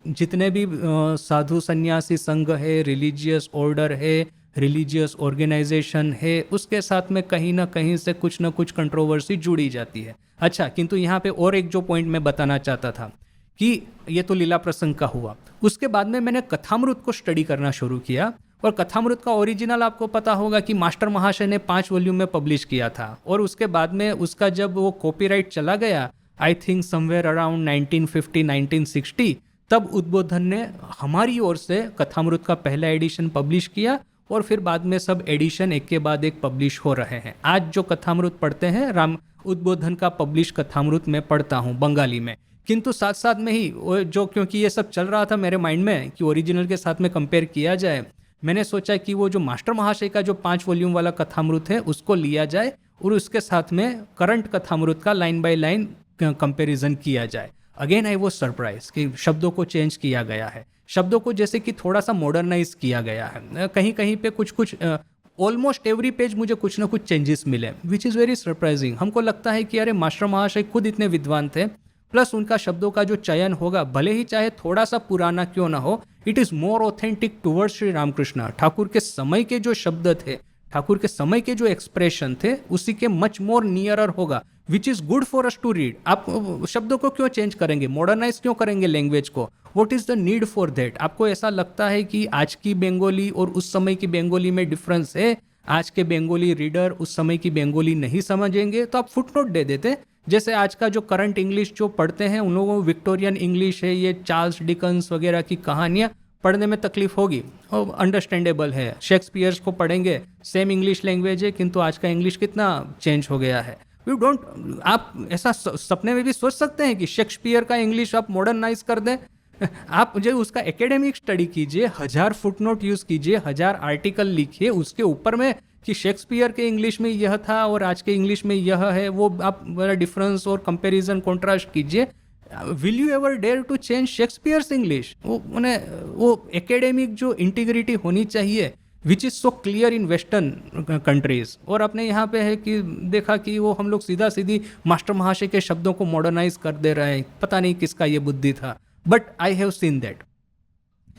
जितने भी साधु सन्यासी संघ है, रिलीजियस ऑर्डर है, रिलीजियस ऑर्गेनाइजेशन है, उसके साथ में कहीं ना कहीं से कुछ ना कुछ कंट्रोवर्सी जुड़ी जाती है। अच्छा, किंतु यहाँ पे और एक जो पॉइंट मैं बताना चाहता था कि ये तो लीला प्रसंग का हुआ। उसके बाद में मैंने कथामृत को स्टडी करना शुरू किया। और कथामृत का ओरिजिनल आपको पता होगा कि मास्टर महाशय ने 5 वॉल्यूम में पब्लिश किया था। और उसके बाद में उसका जब वो कॉपीराइट चला गया, आई थिंक समवेयर अराउंड 1950-1960, तब उद्बोधन ने हमारी ओर से कथामृत का पहला एडिशन पब्लिश किया और फिर बाद में सब एडिशन एक के बाद एक पब्लिश हो रहे हैं। आज जो कथामृत पढ़ते हैं, राम उद्बोधन का पब्लिश कथामृत में पढ़ता हूँ बंगाली में। किंतु साथ साथ में ही जो, क्योंकि ये सब चल रहा था मेरे माइंड में कि ओरिजिनल के साथ में कंपेयर किया जाए, मैंने सोचा कि वो जो मास्टर महाशय का जो 5 वॉल्यूम वाला कथामृत है उसको लिया जाए और उसके साथ में करंट कथामृत का लाइन बाय लाइन कंपैरिजन किया जाए। अगेन आई वाज सरप्राइज कि शब्दों को चेंज किया गया है, शब्दों को जैसे कि थोड़ा सा मॉडर्नाइज किया गया है। कहीं कहीं पे कुछ कुछ ऑलमोस्ट एवरी पेज मुझे कुछ ना कुछ चेंजेस मिले, विच इज़ वेरी सरप्राइजिंग। हमको लगता है कि अरे मास्टर महाशय खुद इतने विद्वान थे, प्लस उनका शब्दों का जो चयन होगा भले ही चाहे थोड़ा सा पुराना क्यों ना हो, it is more authentic towards Shri Ramakrishna. Thakur के समय के जो शब्द थे, ठाकुर के समय के जो एक्सप्रेशन थे, उसी के मच मोर नियरर होगा, which is good for us to read. आप शब्दों को क्यों चेंज करेंगे, मॉडर्नाइज क्यों करेंगे लैंग्वेज को? What is the need for that? आपको ऐसा लगता है कि आज की बंगाली और उस समय की बंगाली में डिफरेंस है, आज के बंगाली रीडर उस समय की बंगाली नहीं समझेंगे, तो आप फुटनोट दे देते। जैसे आज का जो करंट इंग्लिश जो पढ़ते हैं उन लोगों को विक्टोरियन इंग्लिश है, ये चार्ल्स डिकन्स वगैरह की कहानियाँ पढ़ने में तकलीफ होगी, और अंडरस्टैंडेबल है। शेक्सपियर्स को पढ़ेंगे, सेम इंग्लिश लैंग्वेज है, किंतु आज का इंग्लिश कितना चेंज हो गया है। यू डोंट, आप ऐसा सपने में भी सोच सकते हैं कि शेक्सपियर का इंग्लिश आप मॉडर्नाइज कर दें? आप जो उसका एकेडमिक स्टडी कीजिए, 1000 फुटनोट यूज़ कीजिए, 1000 आर्टिकल लिखिए उसके ऊपर में कि शेक्सपियर के इंग्लिश में यह था और आज के इंग्लिश में यह है, वो आप बड़ा डिफरेंस और कंपैरिजन कॉन्ट्रास्ट कीजिए। Will you ever dare to change Shakespeare's English? वो एकेडमिक जो इंटीग्रिटी होनी चाहिए, which is so clear in western countries. और अपने यहाँ पे है कि देखा कि वो हम लोग सीधा सीधी मास्टर महाशय के शब्दों को मॉडर्नाइज कर दे रहे हैं। पता नहीं किसका ये बुद्धि था, but I have seen that.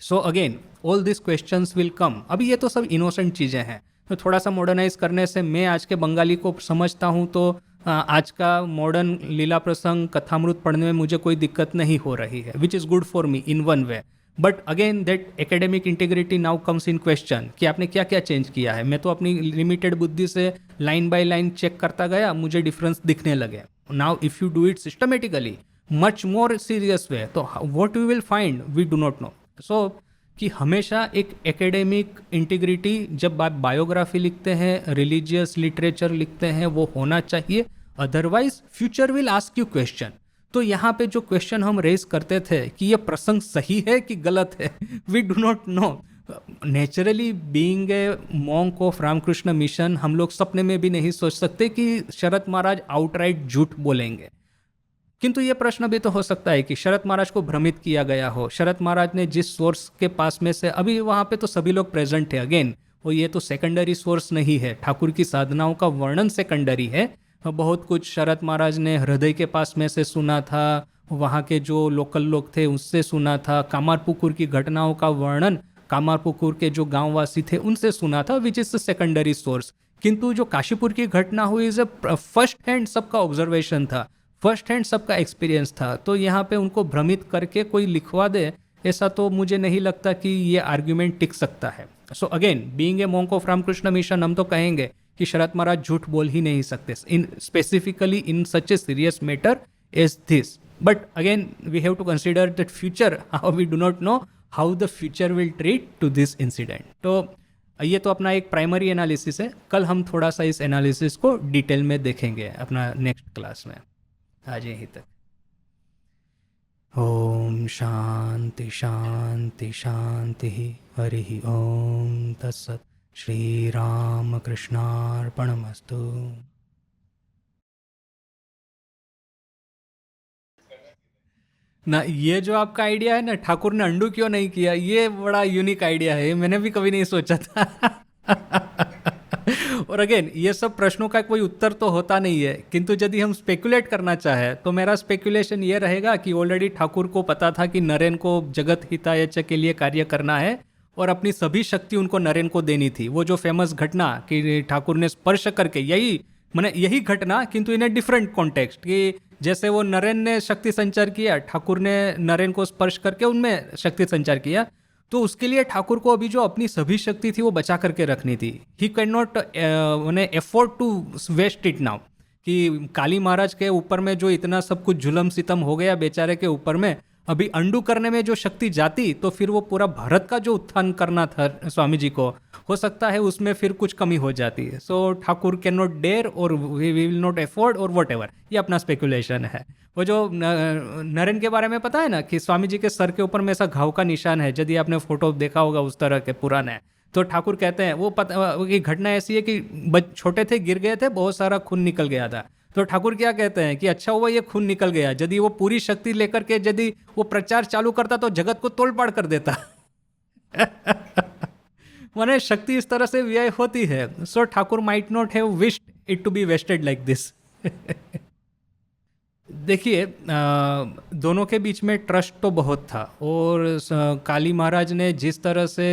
So again all this questions will come. अभी ये तो सब इनोसेंट चीज़ें हैं, तो थोड़ा सा मॉडर्नाइज करने से मैं आज के बंगाली को समझता हूँ तो आज का मॉडर्न लीला प्रसंग कथामृत पढ़ने में मुझे कोई दिक्कत नहीं हो रही है, which is good for me in one way. But again that academic integrity now comes in question कि आपने क्या क्या चेंज किया है। मैं तो अपनी लिमिटेड बुद्धि से लाइन बाय लाइन चेक करता गया, मुझे डिफरेंस दिखने लगे। Now if you do it systematically much more serious way, तो what we will find we do not know. So कि हमेशा एक एकेडमिक इंटीग्रिटी, जब आप बायोग्राफी लिखते हैं, रिलीजियस लिटरेचर लिखते हैं, वो होना चाहिए, otherwise future will ask you question. तो यहाँ पे जो क्वेश्चन हम रेज करते थे कि ये प्रसंग सही है कि गलत है, we do not know. Naturally being a monk of Ramakrishna Mission, हम लोग सपने में भी नहीं सोच सकते कि शरद महाराज आउटराइट झूठ बोलेंगे। किंतु ये प्रश्न भी तो हो सकता है कि शरद महाराज को भ्रमित किया गया हो। शरद महाराज ने जिस सोर्स के पास में से, अभी वहाँ पे तो सभी लोग प्रेजेंट थे अगेन, वो ये तो सेकेंडरी सोर्स नहीं है, ठाकुर की साधनाओं का वर्णन सेकेंडरी है। बहुत कुछ शरद महाराज ने हृदय के पास में से सुना था, वहाँ के जो लोकल लोग थे उससे सुना था, कामारपुकुर की घटनाओं का वर्णन कामारपुकुर के जो गांववासी थे उनसे सुना था, विच इज सेकेंडरी सोर्स। किंतु जो काशीपुर की घटना हुई इज फर्स्ट हैंड सबका ऑब्जर्वेशन था, फर्स्ट हैंड सबका एक्सपीरियंस था। तो यहाँ पे उनको भ्रमित करके कोई लिखवा दे, ऐसा तो मुझे नहीं लगता कि ये आर्ग्यूमेंट टिक सकता है। So again being a monk of Ramakrishna Mission, हम तो कहेंगे कि शरद महाराज झूठ बोल ही नहीं सकते in specifically in such a serious matter as this. But again we have to consider that future, how we do not know how the future will treat to this incident. तो ये तो अपना एक प्राइमरी एनालिसिस है, कल हम थोड़ा सा इस एनालिसिस को डिटेल में देखेंगे अपना नेक्स्ट क्लास में। आज यहीं तक। ओम शांति शांति शांति, हरि ओम तत्सत। श्री राम कृष्णार्पणमस्तु। ना ये जो आपका आइडिया है ना, ठाकुर ने अंडू क्यों नहीं किया, ये बड़ा यूनिक आइडिया है, मैंने भी कभी नहीं सोचा था। और अगेन ये सब प्रश्नों का कोई उत्तर तो होता नहीं है, किंतु यदि हम स्पेकुलेट करना चाहे तो मेरा स्पेकुलेशन ये रहेगा कि ऑलरेडी ठाकुर को पता था कि नरेन को जगत हिताय च के लिए कार्य करना है और अपनी सभी शक्ति उनको नरेन को देनी थी। वो जो फेमस घटना कि ठाकुर ने स्पर्श करके, यही घटना किंतु इन ए डिफरेंट कॉन्टेक्स्ट, कि जैसे वो नरेन ने शक्ति संचार किया, ठाकुर ने नरेन को स्पर्श करके उनमें शक्ति संचार किया, तो उसके लिए ठाकुर को अभी जो अपनी सभी शक्ति थी वो बचा करके रखनी थी। He can not afford to waste it now, कि काली महाराज के ऊपर में जो इतना सब कुछ जुलम सितम हो गया बेचारे के ऊपर में, अभी अंडू करने में जो शक्ति जाती तो फिर वो पूरा भारत का जो उत्थान करना था स्वामी जी को, हो सकता है उसमें फिर कुछ कमी हो जाती है। So Thakur can not dare और वी विल नॉट एफोर्ड और वट एवर, ये अपना स्पेकुलेशन है। वो जो नरेन के बारे में पता है ना कि स्वामी जी के सर के ऊपर में ऐसा घाव का निशान है, यदि आपने फोटो देखा होगा उस तरह के पुराने, तो ठाकुर कहते हैं वो की घटना ऐसी है कि छोटे थे, गिर गए थे, बहुत सारा खून निकल गया था। तो ठाकुर क्या कहते हैं कि अच्छा हुआ ये खून निकल गया, यदि वो पूरी शक्ति लेकर के यदि वो प्रचार चालू करता तो जगत को तोड़पाड़ कर देता। माने शक्ति इस तरह से व्यय होती है। So Thakur might not have wished it to be wasted like this. देखिए दोनों के बीच में ट्रस्ट तो बहुत था, और काली महाराज ने जिस तरह से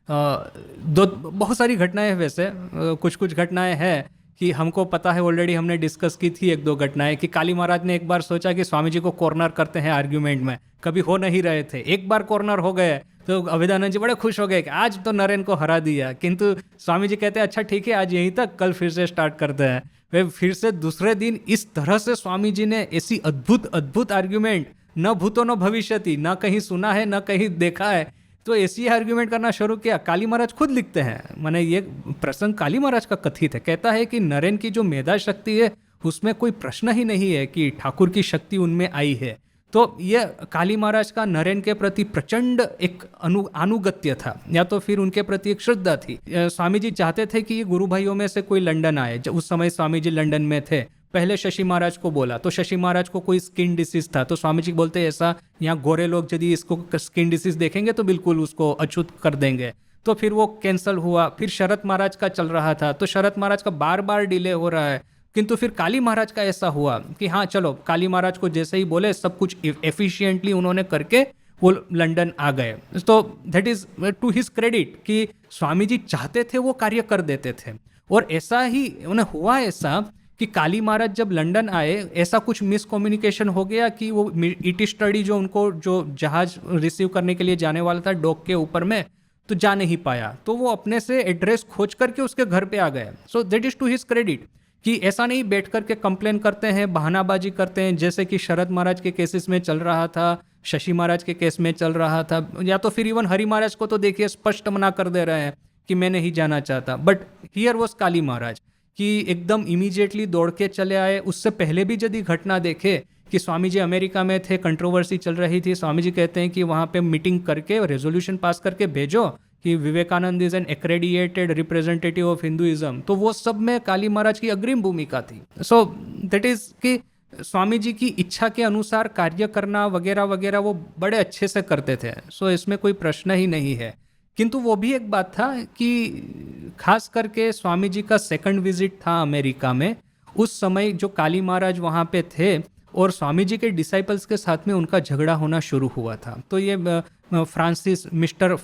बहुत सारी घटनाएं हैं, वैसे कुछ कुछ घटनाएं हैं कि हमको पता है, ऑलरेडी हमने डिस्कस की थी एक दो घटनाएं, कि काली महाराज ने एक बार सोचा कि स्वामी जी को कॉर्नर करते हैं आर्ग्यूमेंट में, कभी हो नहीं रहे थे, एक बार कॉर्नर हो गए तो अभेदानंद जी बड़े खुश हो गए कि आज तो नरेन को हरा दिया। किंतु स्वामी जी कहते हैं अच्छा ठीक है आज यहीं तक, कल फिर से स्टार्ट करते हैं। वे फिर से दूसरे दिन इस तरह से स्वामी जी ने ऐसी अद्भुत अद्भुत आर्ग्यूमेंट, न भूतो न भविष्यति, न कहीं सुना है न कहीं देखा है, तो ऐसी आर्ग्यूमेंट करना शुरू किया। काली महाराज खुद लिखते हैं, माने ये प्रसंग काली महाराज का कथित है, कहता है कि नरेन की जो मेधा शक्ति है उसमें कोई प्रश्न ही नहीं है कि ठाकुर की शक्ति उनमें आई है। तो ये काली महाराज का नरेन के प्रति प्रचंड एक अनुगत्य था, या तो फिर उनके प्रति एक श्रद्धा थी। स्वामी जी चाहते थे कि ये गुरु भाइयों में से कोई लंदन आए। जब उस समय स्वामी जी लंदन में थे, पहले शशि महाराज को बोला, तो शशि महाराज को कोई स्किन डिसीज था, तो स्वामी जी बोलते ऐसा यहाँ गोरे लोग यदि इसको स्किन डिसीज देखेंगे तो बिल्कुल उसको अछूत कर देंगे। तो फिर वो कैंसिल हुआ। फिर शरद महाराज का चल रहा था, तो शरद महाराज का बार बार डिले हो रहा है। किंतु फिर काली महाराज का ऐसा हुआ कि हाँ चलो, काली महाराज को जैसे ही बोले सब कुछ एफिशिएंटली उन्होंने करके वो लंदन आ गए। तो that is to his credit कि स्वामी जी चाहते थे वो कार्य कर देते थे। और ऐसा ही उन्हें हुआ ऐसा कि काली महाराज जब लंदन आए, ऐसा कुछ मिसकम्युनिकेशन हो गया कि वो ईटी स्टडी जो उनको जो जहाज रिसीव करने के लिए जाने वाला था डॉक के ऊपर में, तो जा नहीं पाया, तो वो अपने से एड्रेस खोज करके उसके घर पे आ गए। So that is to his credit कि ऐसा नहीं बैठ करके कंप्लेन करते हैं, बहानाबाजी करते हैं, जैसे कि शरद महाराज के केसेस में चल रहा था, शशि महाराज के केस में चल रहा था, या तो फिर इवन हरि महाराज को तो देखिए स्पष्ट मना कर दे रहे हैं कि मैं नहीं जाना चाहता। बट हियर वॉज काली महाराज कि एकदम इमीडिएटली दौड़ के चले आए। उससे पहले भी यदि घटना देखे कि स्वामी जी अमेरिका में थे, कंट्रोवर्सी चल रही थी, स्वामी जी कहते हैं कि वहाँ पे मीटिंग करके रेजोल्यूशन पास करके भेजो कि Vivekananda is an accredited representative of Hinduism, तो वो सब में काली महाराज की अग्रिम भूमिका थी। सो दैट इज कि स्वामी जी की इच्छा के अनुसार कार्य करना वगैरह वगैरह वो बड़े अच्छे से करते थे। सो इसमें कोई प्रश्न ही नहीं है। किंतु वो भी एक बात था कि खास करके स्वामी जी का सेकंड विजिट था अमेरिका में, उस समय जो काली महाराज वहाँ पे थे और स्वामी जी के डिसाइपल्स के साथ में उनका झगड़ा होना शुरू हुआ था। तो ये Francis, mister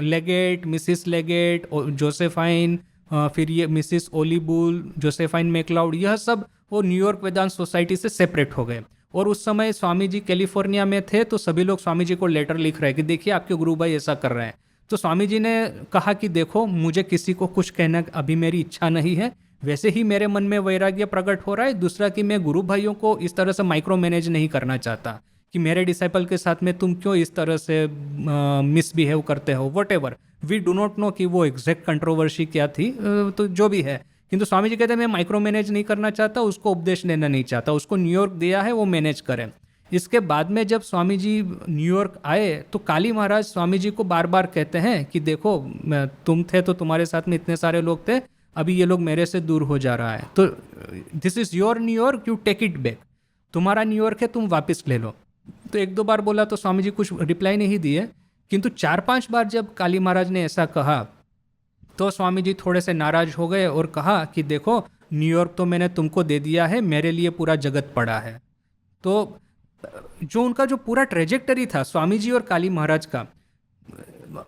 Leggett, Mrs Leggett, Josephine, फिर ये मिसिस ओलीबुल, जोसेफाइन मैकलाउड, यह सब वो न्यूयॉर्क वेदांत सोसाइटी से सेपरेट हो गए। और उस समय स्वामी जी कैलिफोर्निया में थे, तो सभी लोग स्वामी जी को लेटर लिख रहे हैं कि देखिए आपके गुरु भाई ऐसा कर रहे हैं। तो स्वामी जी ने कहा कि देखो मुझे किसी को कुछ कहना अभी मेरी इच्छा नहीं है, वैसे ही मेरे मन में वैराग्य प्रकट हो रहा है। दूसरा कि मैं गुरु भाइयों को इस तरह से माइक्रो मैनेज नहीं करना चाहता कि मेरे डिसाइपल के साथ में तुम क्यों इस तरह से मिसबिहेव करते हो, whatever. We do not know कि वो एग्जैक्ट कंट्रोवर्सी क्या थी, तो जो भी है। किंतु स्वामी जी कहते हैं मैं माइक्रो मैनेज नहीं करना चाहता, उसको उपदेश देना नहीं चाहता, उसको न्यूयॉर्क दिया है वो मैनेज करें। इसके बाद में जब स्वामी जी न्यूयॉर्क आए तो काली महाराज स्वामी जी को बार बार कहते हैं कि देखो तुम थे तो तुम्हारे साथ में इतने सारे लोग थे, अभी ये लोग मेरे से दूर हो जा रहा है, तो this is your New York, you take it back, तुम्हारा न्यूयॉर्क है, तुम वापस ले लो। तो एक दो बार बोला तो स्वामी जी कुछ रिप्लाई नहीं दिए, किंतु 4-5 बार जब काली महाराज ने ऐसा कहा तो स्वामी जी थोड़े से नाराज हो गए और कहा कि देखो न्यूयॉर्क तो मैंने तुमको दे दिया है, मेरे लिए पूरा जगत पड़ा है। तो जो उनका जो पूरा ट्रेजेक्टरी था स्वामी जी और काली महाराज का,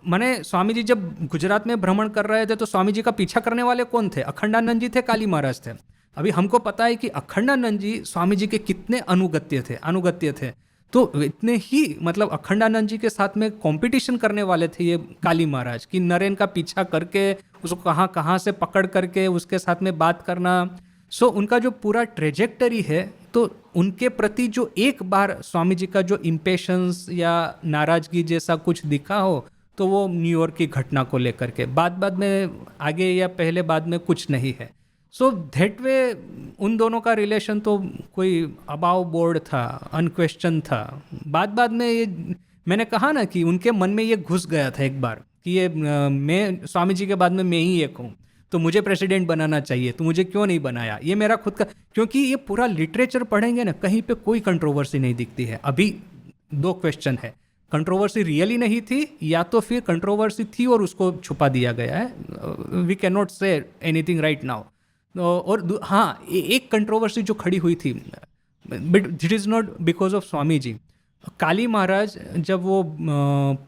माने स्वामी जी जब गुजरात में भ्रमण कर रहे थे तो स्वामी जी का पीछा करने वाले कौन थे? अखंडानंद जी थे, काली महाराज थे। अभी हमको पता है कि अखंडानंद जी स्वामी जी के कितने अनुगत्य थे। तो इतने ही मतलब अखंडानंद जी के साथ में कंपटीशन करने वाले थे ये काली महाराज कि नरेन का पीछा करके उसको कहाँ कहाँ से पकड़ करके उसके साथ में बात करना। सो उनका जो पूरा ट्रेजेक्टरी है, तो उनके प्रति जो एक बार स्वामी जी का जो इम्पेशंस या नाराजगी जैसा कुछ दिखा हो तो वो न्यूयॉर्क की घटना को लेकर के, बाद में आगे या पहले बाद में कुछ नहीं है। सो दैट वे उन दोनों का रिलेशन तो कोई अबाव बोर्ड था, अनक्वेश्चन था। बाद में ये मैंने कहा ना कि उनके मन में ये घुस गया था एक बार कि ये मैं स्वामी जी के बाद में मैं ही एक हूँ, तो मुझे प्रेसिडेंट बनाना चाहिए, तो मुझे क्यों नहीं बनाया, ये मेरा खुद का। क्योंकि ये पूरा लिटरेचर पढ़ेंगे ना, कहीं पे कोई कंट्रोवर्सी नहीं दिखती है। अभी 2 क्वेश्चन है, कंट्रोवर्सी रियली नहीं थी या तो फिर कंट्रोवर्सी थी और उसको छुपा दिया गया है। We can not say anything right now. और हाँ, एक कंट्रोवर्सी जो खड़ी हुई थी, but that is not because of Swami ji. Kali Maharaj जब वो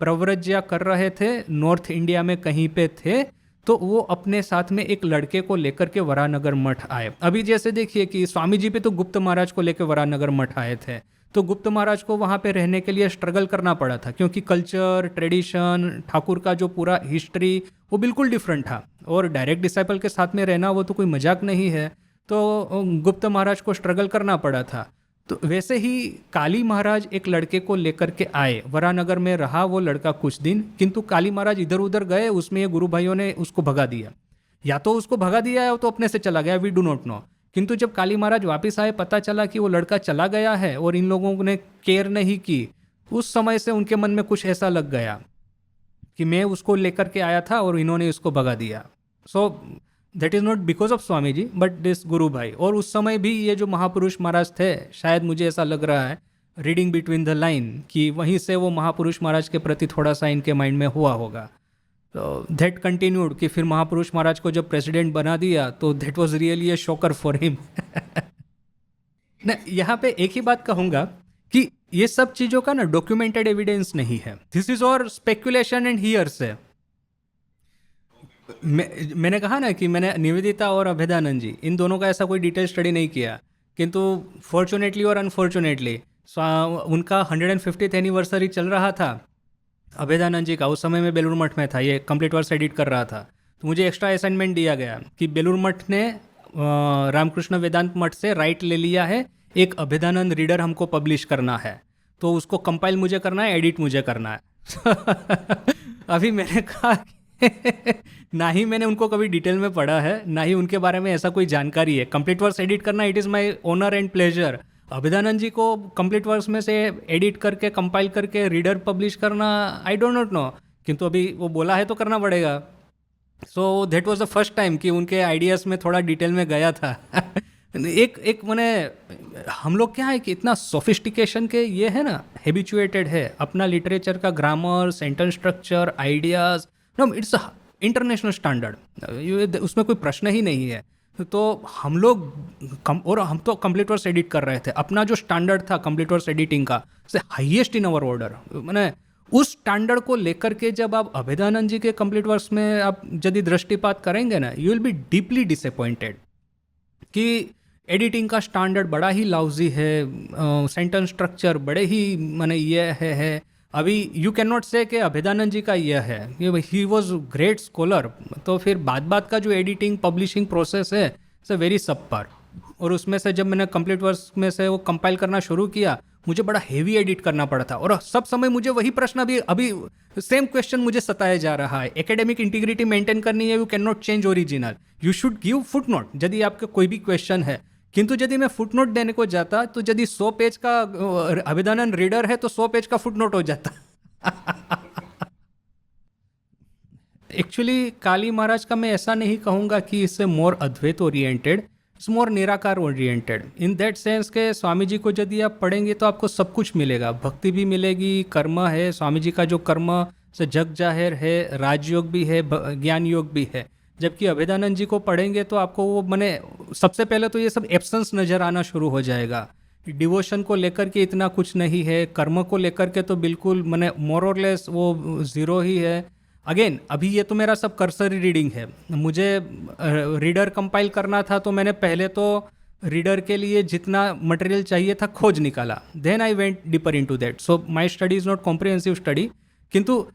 प्रव्रज्या कर रहे थे, नॉर्थ इंडिया में कहीं पे थे, तो वो अपने साथ में एक लड़के को लेकर के वरानगर मठ आए। अभी जैसे देखिए कि स्वामी जी पे तो गुप्त महाराज को लेकर वरानगर मठ आए थे, तो गुप्त महाराज को वहाँ पे रहने के लिए स्ट्रगल करना पड़ा था, क्योंकि कल्चर, ट्रेडिशन, ठाकुर का जो पूरा हिस्ट्री वो बिल्कुल डिफरेंट था, और डायरेक्ट डिसाइपल के साथ में रहना वो तो कोई मजाक नहीं है। तो गुप्त महाराज को स्ट्रगल करना पड़ा था। तो वैसे ही काली महाराज एक लड़के को लेकर के आए, वरानगर में रहा वो लड़का कुछ दिन, किंतु काली महाराज इधर उधर गए, उसमें ये गुरु भाइयों ने उसको भगा दिया, या तो उसको भगा दिया है तो अपने से चला गया, वी डू नॉट नो। किंतु जब काली महाराज वापस आए, पता चला कि वो लड़का चला गया है और इन लोगों ने केयर नहीं की। उस समय से उनके मन में कुछ ऐसा लग गया कि मैं उसको लेकर के आया था और इन्होंने उसको भगा दिया। So that is not because of Swami ji but this guru bhai. और उस समय भी ये जो महापुरुष महाराज थे, शायद मुझे ऐसा लग रहा है रीडिंग बिटवीन द लाइन कि वहीं से वो महापुरुष महाराज के प्रति थोड़ा सा इनके माइंड में हुआ होगा। तो दैट कंटिन्यूड कि फिर महापुरुष महाराज को जब प्रेसिडेंट बना दिया तो that was really a shocker for him. ना, यहाँ पे एक ही बात कहूँगा कि ये सब चीज़ों का ना डॉक्यूमेंटेड एविडेंस नहीं है, दिस इज और स्पेकुलेशन एंड हियर्स है। मैंने कहा ना कि मैंने निवेदिता और अभेदानंद जी इन दोनों का ऐसा कोई डिटेल स्टडी नहीं किया, किंतु फॉर्चुनेटली और अनफॉर्चुनेटली उनका 150th एनिवर्सरी चल रहा था अभेदानंद जी का। उस समय मैं बेलूर मठ में था, ये कंप्लीट वर्स एडिट कर रहा था, तो मुझे एक्स्ट्रा असाइनमेंट दिया गया कि बेलूर मठ ने रामकृष्ण वेदांत मठ से राइट ले लिया है, एक अभेदानंद रीडर हमको पब्लिश करना है, तो उसको कंपाइल मुझे करना है, एडिट मुझे करना है। अभी मैंने कहा कि ना ही मैंने उनको कभी डिटेल में पढ़ा है, ना ही उनके बारे में ऐसा कोई जानकारी है। कंप्लीट वर्स एडिट करना it is my honour and pleasure. Abhedananda ji को कंप्लीट वर्स में से एडिट करके कंपाइल करके रीडर पब्लिश करना आई डोंट नॉट नो, किंतु अभी वो बोला है तो करना पड़ेगा। So that was the first time कि उनके आइडियाज़ में थोड़ा डिटेल में गया था। एक मैंने हम लोग क्या है कि इतना सोफिस्टिकेशन के ये है ना, हैबिचुएटेड है अपना लिटरेचर का grammar, sentence structure, ideas, no it's international standard, उसमें कोई प्रश्न ही नहीं है। तो हम लोग और हम तो कंप्लीट वर्स एडिट कर रहे थे, अपना जो स्टैंडर्ड था कंप्लीट वर्स एडिटिंग का से हाईएस्ट इन आवर ऑर्डर, मैंने उस स्टैंडर्ड को लेकर के जब आप अभेदानंद जी के कंप्लीट वर्स में आप यदि दृष्टिपात करेंगे ना, you will be deeply disappointed कि एडिटिंग का स्टैंडर्ड बड़ा ही लाउजी है, सेंटेंस स्ट्रक्चर बड़े ही माने ये है। अभी यू कैन नॉट से कि अभेदानंद जी का यह है, ही वॉज ग्रेट स्कॉलर, तो फिर बात का जो एडिटिंग पब्लिशिंग प्रोसेस है इट्स वेरी सबपर। और उसमें से जब मैंने कंप्लीट वर्स में से वो कंपाइल करना शुरू किया, मुझे बड़ा हेवी एडिट करना पड़ा था, और सब समय मुझे वही प्रश्न अभी सेम क्वेश्चन मुझे सताया जा रहा है। एकेडमिक इंटीग्रिटी मेंटेन करनी है, you can not change original, you should give foot note यदि आपका कोई भी क्वेश्चन है। किंतु यदि मैं फुट नोट देने को जाता तो यदि 100 पेज का अभिदानंद रीडर है तो 100 पेज का फुट नोट हो जाता। एक्चुअली काली महाराज का मैं ऐसा नहीं कहूँगा कि इससे मोर अद्वैत ओरिएंटेड, इट्स मोर निराकार ओरिएंटेड इन दैट सेंस के स्वामी जी को यदि आप पढ़ेंगे तो आपको सब कुछ मिलेगा, भक्ति भी मिलेगी, कर्म है, स्वामी जी का जो कर्म से जग जाहिर है, राजयोग भी है, ज्ञान योग भी है। जबकि अभेदानंद जी को पढ़ेंगे तो आपको वो मैंने सबसे पहले तो ये सब एब्सेंस नज़र आना शुरू हो जाएगा। डिवोशन को लेकर के इतना कुछ नहीं है, कर्म को लेकर के तो बिल्कुल मैंने मोर और लेस वो ज़ीरो ही है। अगेन अभी ये तो मेरा सब कर्सरी रीडिंग है, मुझे रीडर कंपाइल करना था तो मैंने पहले तो रीडर के लिए जितना मटेरियल चाहिए था खोज निकाला, then I went deeper into that. So my study is not comprehensive study, किंतु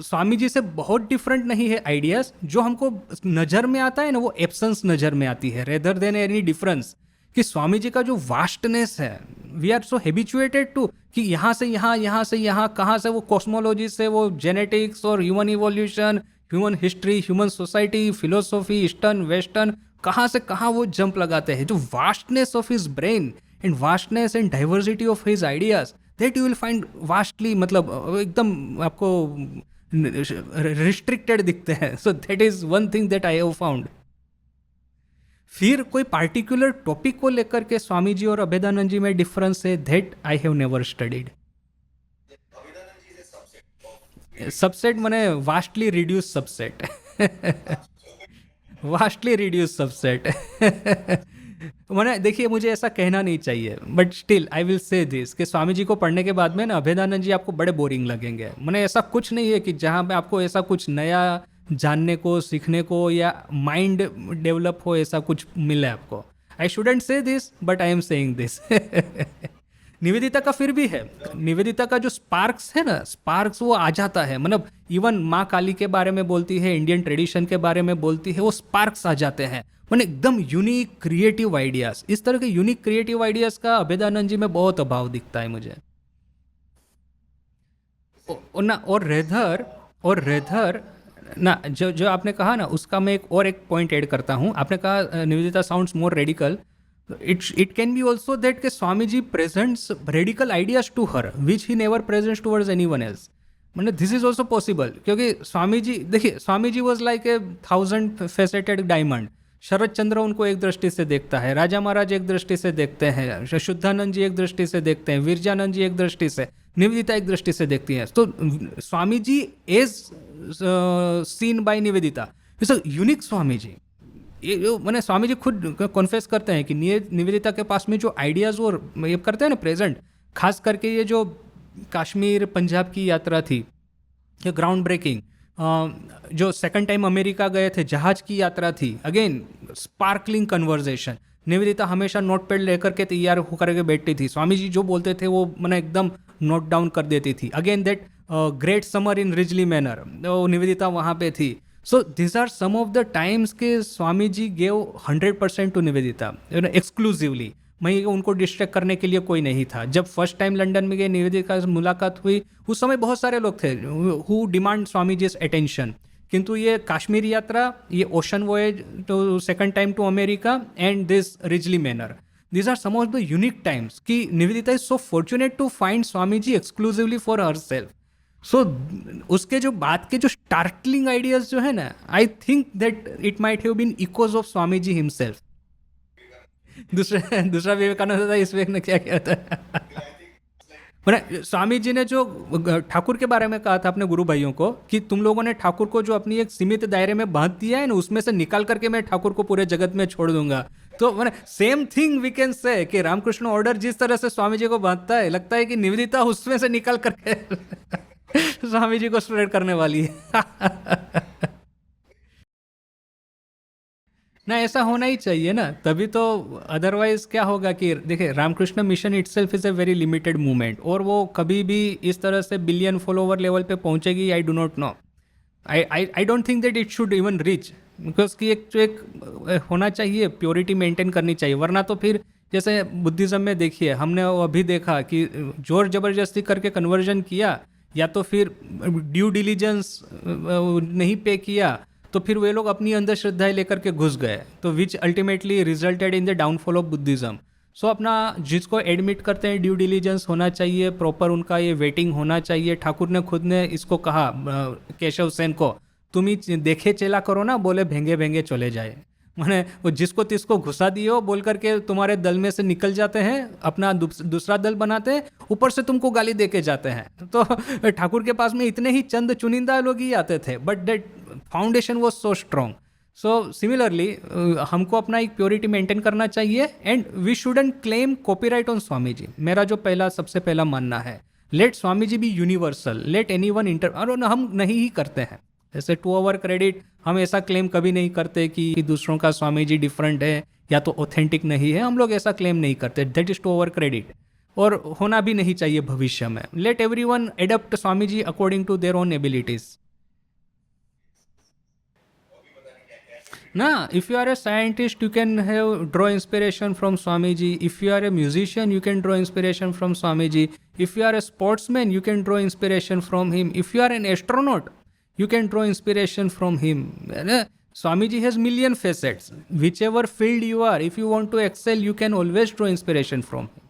स्वामी जी से बहुत डिफरेंट नहीं है आइडियाज़। जो हमको नज़र में आता है ना वो एब्सेंस नज़र में आती है रेदर देन एनी डिफरेंस। कि स्वामी जी का जो वास्टनेस है, we are so habituated to कि यहाँ से यहाँ, यहाँ से यहाँ, कहाँ से वो कॉस्मोलॉजी से वो जेनेटिक्स और human evolution, human history, human society, philosophy, eastern western, कहाँ से कहाँ वो जंप लगाते हैं। जो vastness of his brain and vastness and diversity of his ideas, that you will find vastly, मतलब एकदम आपको रिस्ट्रिक्टेड दिखते हैं। सो that is one thing that I have found. फिर कोई पार्टिकुलर टॉपिक को लेकर के स्वामी जी और अभेदानंद जी में डिफरेंस है, that I have never studied. Subset माने vastly reduce subset. Vastly reduce subset. मैंने देखिए, मुझे ऐसा कहना नहीं चाहिए, but still I will say this कि स्वामी जी को पढ़ने के बाद में ना अभेदानंद जी आपको बड़े बोरिंग लगेंगे। मैंने ऐसा कुछ नहीं है कि जहाँ पे आपको ऐसा कुछ नया जानने को, सीखने को या माइंड डेवलप हो, ऐसा कुछ मिले आपको। आई शुडेंट से this but I am saying this. Nivedita का फिर भी है, निवेदिता का जो स्पार्क्स है ना, स्पार्क्स वो आ जाता है। मतलब इवन माँ काली के बारे में बोलती है, इंडियन ट्रेडिशन के बारे में बोलती है, वो स्पार्क्स आ जाते हैं। मैंने एकदम यूनिक क्रिएटिव आइडियाज, इस तरह के यूनिक क्रिएटिव आइडियाज का अभेदानंद जी में बहुत अभाव दिखता है मुझे। और रेधर ना, जो आपने कहा ना, उसका मैं एक पॉइंट ऐड करता हूँ। आपने कहा Nivedita sounds more radical, it can be also that के Swami ji presents radical ideas to her which he never presents towards anyone else. मतलब दिस इज ऑल्सो पॉसिबल, क्योंकि स्वामी जी, देखिए, Swami ji was like a 1000 faceted diamond. Sharad Chandra उनको एक दृष्टि से देखता है, राजा महाराज एक दृष्टि से देखते हैं, शुद्धानंद जी एक दृष्टि से देखते हैं, विरजानंद जी एक दृष्टि से, निवेदिता एक दृष्टि से देखती हैं। तो Swami ji is seen by Nivedita, it's a unique Swami ji. मैंने स्वामी जी खुद कॉन्फेस करते हैं कि निवेदिता के पास में जो आइडियाज़ वो ये करते हैं ना प्रेजेंट, खास करके ये जो कश्मीर पंजाब की यात्रा थी, ये ग्राउंड ब्रेकिंग, जो सेकंड टाइम अमेरिका गए थे, जहाज की यात्रा थी, अगेन स्पार्कलिंग कन्वर्जेशन। निवेदिता हमेशा नोट पैड लेकर के तैयार होकर के बैठती थी, स्वामी जी जो बोलते थे वो मैंने एकदम नोट डाउन कर देती थी। Again that great summer in Ridgely Manor, Nivedita वहाँ पे थी। So this are some of the times के Swami ji gave 100% to Nivedita, exclusively. वहीं उनको डिस्ट्रैक्ट करने के लिए कोई नहीं था। जब फर्स्ट टाइम लंदन में गए, निवेदिता से मुलाकात हुई, उस समय बहुत सारे लोग थे who demand Swami ji attention. किंतु ये काश्मीर यात्रा, ये ocean voyage to second time to America and this rigidly manner, these are some of the unique times कि Nivedita is so fortunate to find Swami ji exclusively for her self. So उसके जो बात के जो स्टार्टलिंग आइडियाज जो है ना, I think that it might have been echoes of Swami ji himself. दूसरा दूसरा विवेकानंद था, इस विवेक ने क्या किया था? मैंने स्वामी जी ने जो ठाकुर के बारे में कहा था अपने गुरु भाइयों को कि तुम लोगों ने ठाकुर को जो अपनी एक सीमित दायरे में बांध दिया है ना, उसमें से निकाल करके मैं ठाकुर को पूरे जगत में छोड़ दूंगा। तो मैंने same thing we can say कि रामकृष्ण ऑर्डर जिस तरह से स्वामी जी को बांधता है, लगता है कि निवेदिता उसमें से निकल करके स्वामी जी को स्प्रेड करने वाली है। ना ऐसा होना ही चाहिए ना, तभी तो। अदरवाइज क्या होगा कि देखिए, Ramakrishna Mission itself is a very limited movement, और वो कभी भी इस तरह से बिलियन फॉलोवर लेवल पे पहुंचेगी, I do not no. I don't think that it should even reach, because कि एक जो एक होना चाहिए, प्योरिटी मेंटेन करनी चाहिए। वरना तो फिर जैसे बुद्धिज़्म में देखिए, हमने वो अभी देखा कि जोर जबरदस्ती करके कन्वर्जन किया, या तो फिर ड्यू डिलीजेंस नहीं पे किया, तो फिर वे लोग अपनी अंधश्रद्धाएं लेकर के घुस गए, तो which ultimately resulted in the downfall of Buddhism. So अपना जिसको एडमिट करते हैं, ड्यू डिलीजेंस होना चाहिए, प्रॉपर उनका ये वेटिंग होना चाहिए। ठाकुर ने खुद ने इसको कहा केशव सेन को, तुम ही देखे चेला करो ना, बोले भेंगे भेंगे चले जाए। मैंने वो जिसको तिसको घुसा दियो बोल करके तुम्हारे दल में से निकल जाते हैं, अपना दूसरा दल बनाते हैं, ऊपर से तुमको गाली दे के जाते हैं। तो ठाकुर के पास में इतने ही चंद चुनिंदा लोग ही आते थे, but that foundation was so strong. So similarly हमको अपना एक प्योरिटी मेंटेन करना चाहिए, and we shouldn't claim copyright on Swami ji. मेरा जो सबसे पहला मानना है, let Swami ji be universal, let any one enter, और हम नहीं ही करते हैं। जैसे टू अवर क्रेडिट, हम ऐसा क्लेम कभी नहीं करते कि दूसरों का स्वामी जी डिफरेंट है या तो ऑथेंटिक नहीं है, हम लोग ऐसा क्लेम नहीं करते। That is to our credit, और होना भी नहीं चाहिए भविष्य में। Let every one adapt Swami ji according to their own abilities ना। If you are a scientist, you can have draw inspiration from Swami ji. If you are a musician, you can draw inspiration from Swami ji. If you are a sportsman, you can draw inspiration from him. If you are an astronaut, you can draw inspiration from him. Swamiji has million facets. Whichever field you are, if you want to excel, you can always draw inspiration from him.